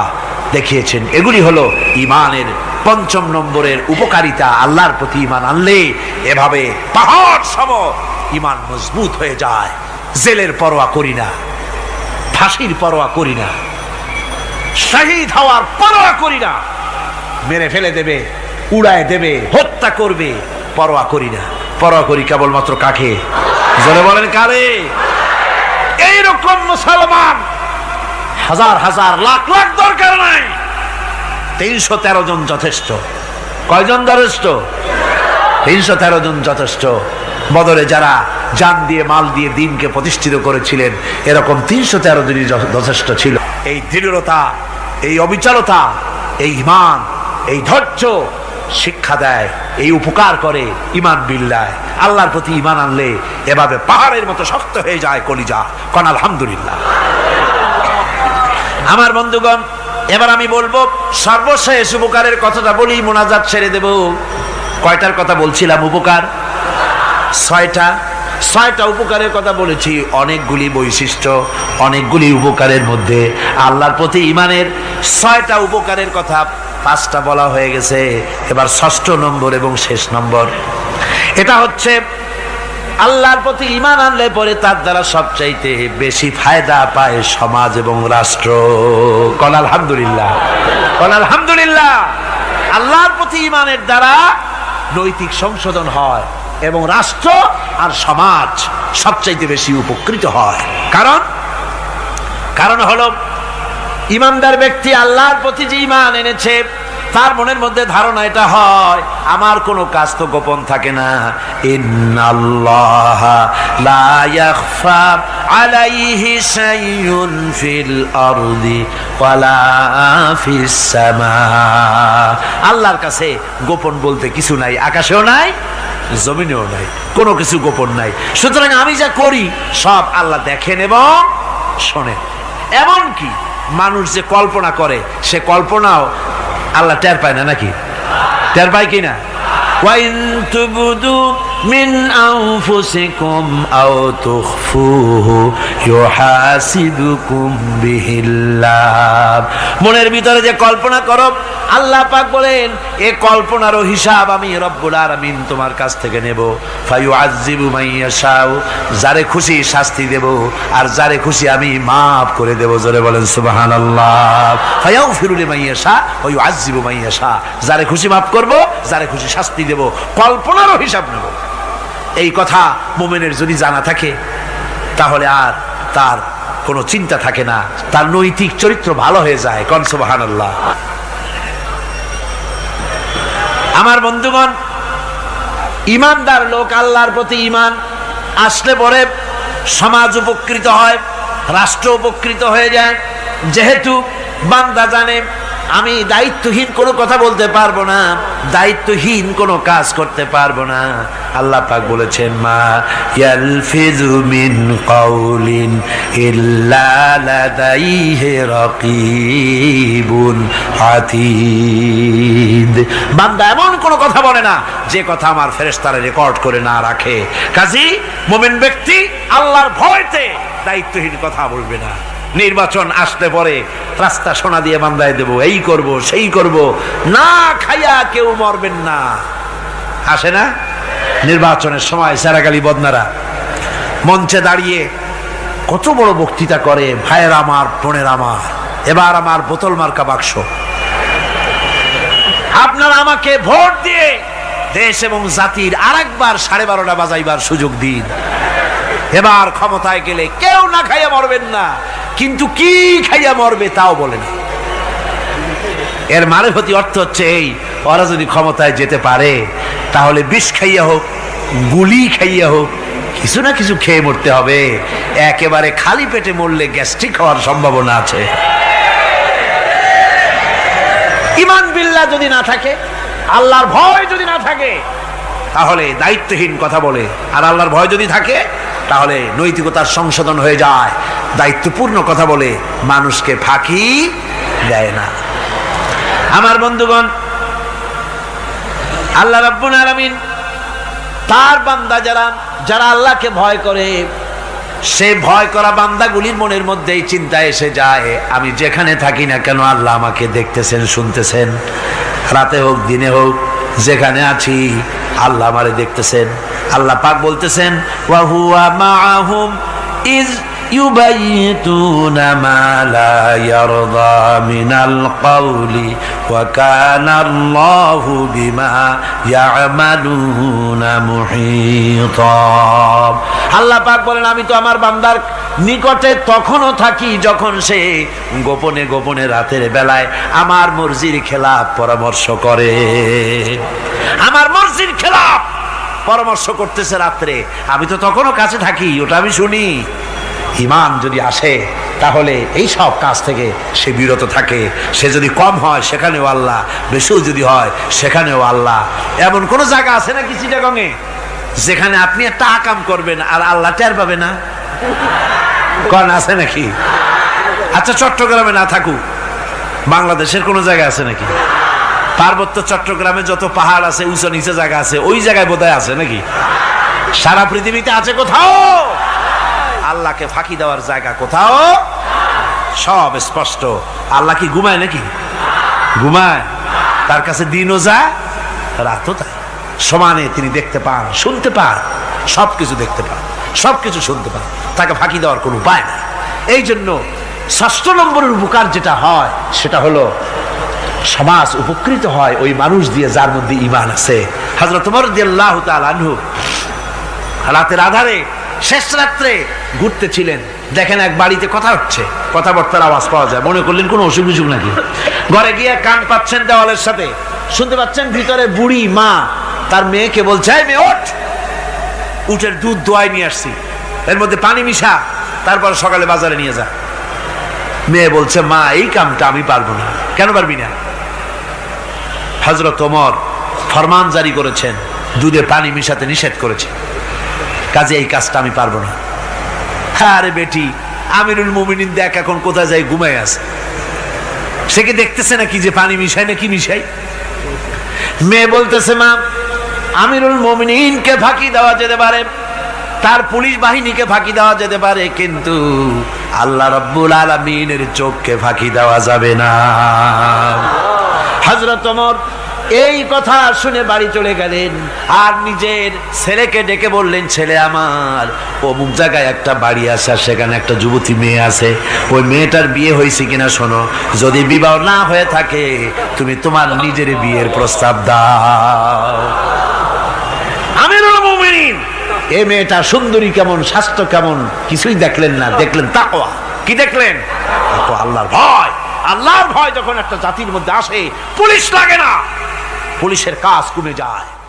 দেখিয়েছেন। এগুলি হলো ঈমানের পঞ্চম নম্বরের উপকারিতা। আল্লাহর প্রতি ঈমান আনলে এভাবে পাহাড় সম ঈমান মজবুত হয়ে যায়। জেলের পরোয়া করি না, ফাঁসির পরোয়া করি না, শহীদ হওয়ার পরোয়া করি না, মেরে ফেলে দেবে, উড়ায় দেবে, হত্যা করবে, পরোয়া করি না। পরোয়া করি কেবলমাত্র কাকে? জোরে বলেন কারে? এইরকম মুসলমান হাজার হাজার লাখ লাখ দরকার নাই, 313 জন যথেষ্ট। কয়জন যথেষ্ট? 313 জন যথেষ্ট। বদরে যারা জান দিয়ে মাল দিয়ে দিনকে প্রতিষ্ঠিত করেছিলেন, এরকম 313 জনই যথেষ্ট ছিল। এই দৃঢ়তা, এই অবিচলতা, এই ঈমান, এই ধৈর্য শিক্ষা দেয়, এই উপকার করে ঈমান বিল্লাহ। আল্লাহর প্রতি ঈমান আনলে এভাবে পাহাড়ের মতো শক্ত হয়ে যায় কলিজা। কোন আলহামদুলিল্লাহ। আমার বন্ধুগণ, এবার আমি বলবো সর্বশেষ উপকারের কথাটা বলি, মোনাজাত ছেড়ে দেব। কয়টার কথা বলছিলাম? উপকার 6টা উপকারের কথা বলেছি। অনেকগুলি বৈশিষ্ট্য, অনেকগুলি উপকারের মধ্যে আল্লাহর প্রতি ঈমানের 6টা উপকারের কথা 5টা বলা হয়ে গেছে। এবার 6ষ্ঠ নম্বর এবং শেষ নম্বর, এটা হচ্ছে আল্লাহর প্রতি ঈমান আনলে পরে তার দ্বারা সবচাইতে বেশি ফায়দা পায় সমাজ এবং রাষ্ট্র। কোন আলহামদুলিল্লাহ, কোন আলহামদুলিল্লাহ। আল্লাহর প্রতি ঈমানের দ্বারা নৈতিক সংশোধন হয় এবং রাষ্ট্র আর সমাজ সবচাইতে বেশি উপকৃত হয়। কারণ হলো ঈমানদার ব্যক্তি আল্লাহর প্রতি যে ঈমান এনেছে, তার মনের মধ্যে ধারণা এটা হয়, আমার কোনো কাজ তো গোপন থাকে না। ইন্নাল্লাহা লা ইয়াখফা আলাইহি শাইউন ফিল আরদি ওয়ালা ফিস সামা। আল্লাহর কাছে গোপন বলতে কিছু নাই, আকাশেও নাই, জমিনেও নাই, কোনো কিছু গোপন নাই। সুতরাং আমি যা করি সব আল্লাহ দেখেন এবং শোনেন। এমনকি মানুষ যে কল্পনা করে, সে কল্পনাও আল্লাহ টের পায় না, নাকি? টের পায় কিনা? ওয়াইন তুবদু মিন আনফুসিকুম আও তুখফুহু ইউহাসিবুকুম বিহিল্লাহ। মনের ভিতরে যে কল্পনা করো, আল্লাহ পাক বলেন এই কল্পনারও হিসাব আমি রব্বুল আলামিন তোমার কাছ থেকে নেব। ফায়ুআযযিবু মান ইয়াশাউ, যারে খুশি শাস্তি দেব, আর যারে খুশি আমি মাফ করে দেব। জোরে বলেন সুবহানাল্লাহ। ফায়াগফিরু লিমান ইয়াশা ওয়া ইউআযযিবু মান ইয়াশা, যারে খুশি মাফ করব, যারে খুশি শাস্তি দেব, কল্পনারও হিসাব নেব। এই কথা মুমিনের যদি জানা থাকে, তাহলে আর তার কোনো চিন্তা থাকে না, তার নৈতিক চরিত্র ভালো হয়ে যায়। কোন সুবহানাল্লাহ। আমার বন্ধুগণ, ঈমানদার লোক, আল্লাহর প্রতি ঈমান আসলে পরে সমাজ উপকৃত হয়, রাষ্ট্র উপকৃত হয়ে যায়। যেহেতু বান্দা জানে আমি দায়িত্বহীন কোনো কথা বলতে পারবো না, দায়িত্বহীন কোনো কাজ করতে পারবো না। আল্লাহ পাক বলেছেন, মা ইয়ালফিযু মিন কাউলিন ইল্লা লাদাইহি রাকীবুন আতীদ। বান্দা এমন কোনো কথা বলে না যে কথা আমার ফেরেশতারা রেকর্ড করে না রাখে। কাজী মুমিন ব্যক্তি আল্লাহর ভয়তে দায়িত্বহীন কথা বলবে না। নির্বাচন আসতে পরে রাস্তা সোনা দিয়ে বান্ধায় দেব, এই করব সেই করব, না খাইয়া কেউ মরবেন না। আসে না নির্বাচনের সময় সারাগালি বদনারা মঞ্চে দাঁড়িয়ে কত বড় বক্তৃতা করে, ভাইয়ের আমার, বোনের আমার, এবার আমার বোতল মার্কা বাক্স, আপনারা আমাকে ভোট দিয়ে দেশ এবং জাতির আরেকবার 12:30 বাজাইবার সুযোগ দিন। এবার ক্ষমতায় গেলে কেউ না খাইয়া মরবেন না, কিন্তু কি খাইয়া মরবে তাও বলে না। এর মারফতি অর্থ হচ্ছে এই, ওরা যদি ক্ষমতায় যেতে পারে তাহলে বিষ খাইয়া হোক, গুলি খাইয়া হোক, কিছু না কিছু খেয়ে মরতে হবে। একেবারে খালি পেটে মরলে গ্যাস্ট্রিক হওয়ার সম্ভাবনা আছে। ঈমান বিল্লাহ যদি না থাকে, আল্লাহর ভয় যদি না থাকে, তাহলে দায়িত্বহীন কথা বলে। আর আল্লাহর ভয় যদি থাকে, তাহলে নৈতিকতার সংশোধন হয়ে যায়, দায়িত্বপূর্ণ কথা বলে, মানুষকে ফাঁকি দেয় না। আমার বন্ধুগণ, আল্লাহ রাব্বুল আলামিন তার বান্দা যারা আল্লাহকে ভয় করে, সে ভয় করা বান্দাগুলির মনের মধ্যেই চিন্তা এসে যায়, আমি যেখানে থাকি না কেন আল্লাহ আমাকে দেখতেছেন, শুনতেছেন। রাতে হোক দিনে হোক, যেখানে আছি আল্লাহ আমারে দেখতেছেন। আল্লাহ পাক বলতেছেন, ওয়া হুয়া মাআহুম ইজ ইউবাইতুনা মা লা ইয়ারদা মিনাল কওলি ওয়া কানা আল্লাহু বিমা ইয়ামালুনা মুহীতা। আল্লাহ পাক বলেন, আমি তো আমার বান্দার নিকটে তখনও থাকি যখন সে গোপনে গোপনে রাতের বেলায় আমার মর্জির খেলাফ পরামর্শ করে। আমার মর্জির খেলাফ পরামর্শ করতেছে রাত্রে, আমি তো তখনও কাছে থাকি, ওটা আমি শুনি। ঈমান যদি আসে, তাহলে এই সব কাজ থেকে সে বিরত থাকে। সে যদি কম হয় সেখানেও আল্লাহ, বেশিও যদি হয় সেখানেও আল্লাহ। এমন কোন জায়গা আছে নাকি চিটাগংয়ে যেখানে আপনি একটা আকাম করবেন আর আল্লাহ টের পাবে না? কোন আছে নাকি? আচ্ছা, চট্টগ্রামে না থাকুক, বাংলাদেশের কোন জায়গা আছে নাকি? পার্বত্য চট্টগ্রামে যত পাহাড় আছে, উঁচু নিচে জায়গা আছে, ওই জায়গায় বোধহয় আছে নাকি? সারা পৃথিবীতে আছে কোথাও? আল্লাহকে ফাঁকি দেওয়ার জায়গা কোথাও? সব স্পষ্ট। আল্লাহ কি ঘুমায় নাকি? ঘুমায়? তার কাছে দিনও যায়, রাতও তাই। সমানে তিনি দেখতে পান, শুনতে পান, সবকিছু দেখতে পান, সবকিছু শুনতে পান। তাকে ফাঁকি দেওয়ার কোনো উপায় নাই। এই জন্য ৬ষ্ঠ নম্বরের উপকার যেটা হয়, সেটা হলো সমাজ উপকৃত হয় ওই মানুষ দিয়ে যার মধ্যে ঈমান আছে। হযরত ওমর রাদিয়াল্লাহু তাআলা আনহু রাতের আধারে, শেষ রাত্রে ঘুরতেছিলেন, দেখেন এক বাড়িতে কথা হচ্ছে, কথাবার্তার আওয়াজ পাওয়া যায়। মনে করলেন কোন অসুখ বিসুখ নাকি। ঘরে গিয়ে কান পাচ্ছেন দেওয়ালের সাথে, শুনতে পাচ্ছেন ভিতরে বুড়ি মা তার মেয়েকে বলছে, এই মেয়ে ওঠ, উটের দুধ দোয়াই নিয়ে আসছি, এর মধ্যে পানি মিশা, তারপর সকালে বাজারে নিয়ে যা। মেয়ে বলছে, মা এই কামটা আমি পারবো না। কেন পারবি না? হযরত ওমর ফরমান জারি করেছেন, দুধে পানি মিশাতে নিষেধ করেছেন, কাজে এই কাজটা আমি পারবো না। আরে বেটি, আমিরুল মুমিনিন দেখ এখন কোথায় যায়, ঘুমায় আছে। সে কি দেখতেছে নাকি যে পানি মিশাই না কি মিশাই? মেয়ে বলতেছে, মা আমিরুল মুমিনিনকে ফাঁকি দেওয়া যেতে পারে, তার পুলিশ বাহিনীকে ফাঁকি দেওয়া যেতে পারে, কিন্তু আল্লাহ রাব্বুল আলামিনের চোখকে ফাঁকি দেওয়া যাবে না। হযরত ওমর এই কথা শুনে বাড়ি চলে গেলেন, আর নিজের ছেলেকে ডেকে বললেন, ছেলে আমার, অমুক জায়গায় একটা বাড়ি আছে, সেখানে একটা যুবতী মেয়ে আছে, ওই মেয়েটার বিয়ে হয়েছে কিনা শোনো, যদি বিবাহ না হয়ে থাকে তুমি তোমার নিজের বিয়ের প্রস্তাব দাও। আমিরুল মুমিনিন এই মেয়েটা সুন্দরী কেমন, স্বাস্থ্য কেমন, কিছুই দেখলেন না, দেখলেন তাকওয়া। কি দেখলেন? আল্লাহর ভয়। আল্লাহর ভয় যখন একটা জাতির মধ্যে আসে, পুলিশ লাগে না, পুলিশের কাজ কমে যায়।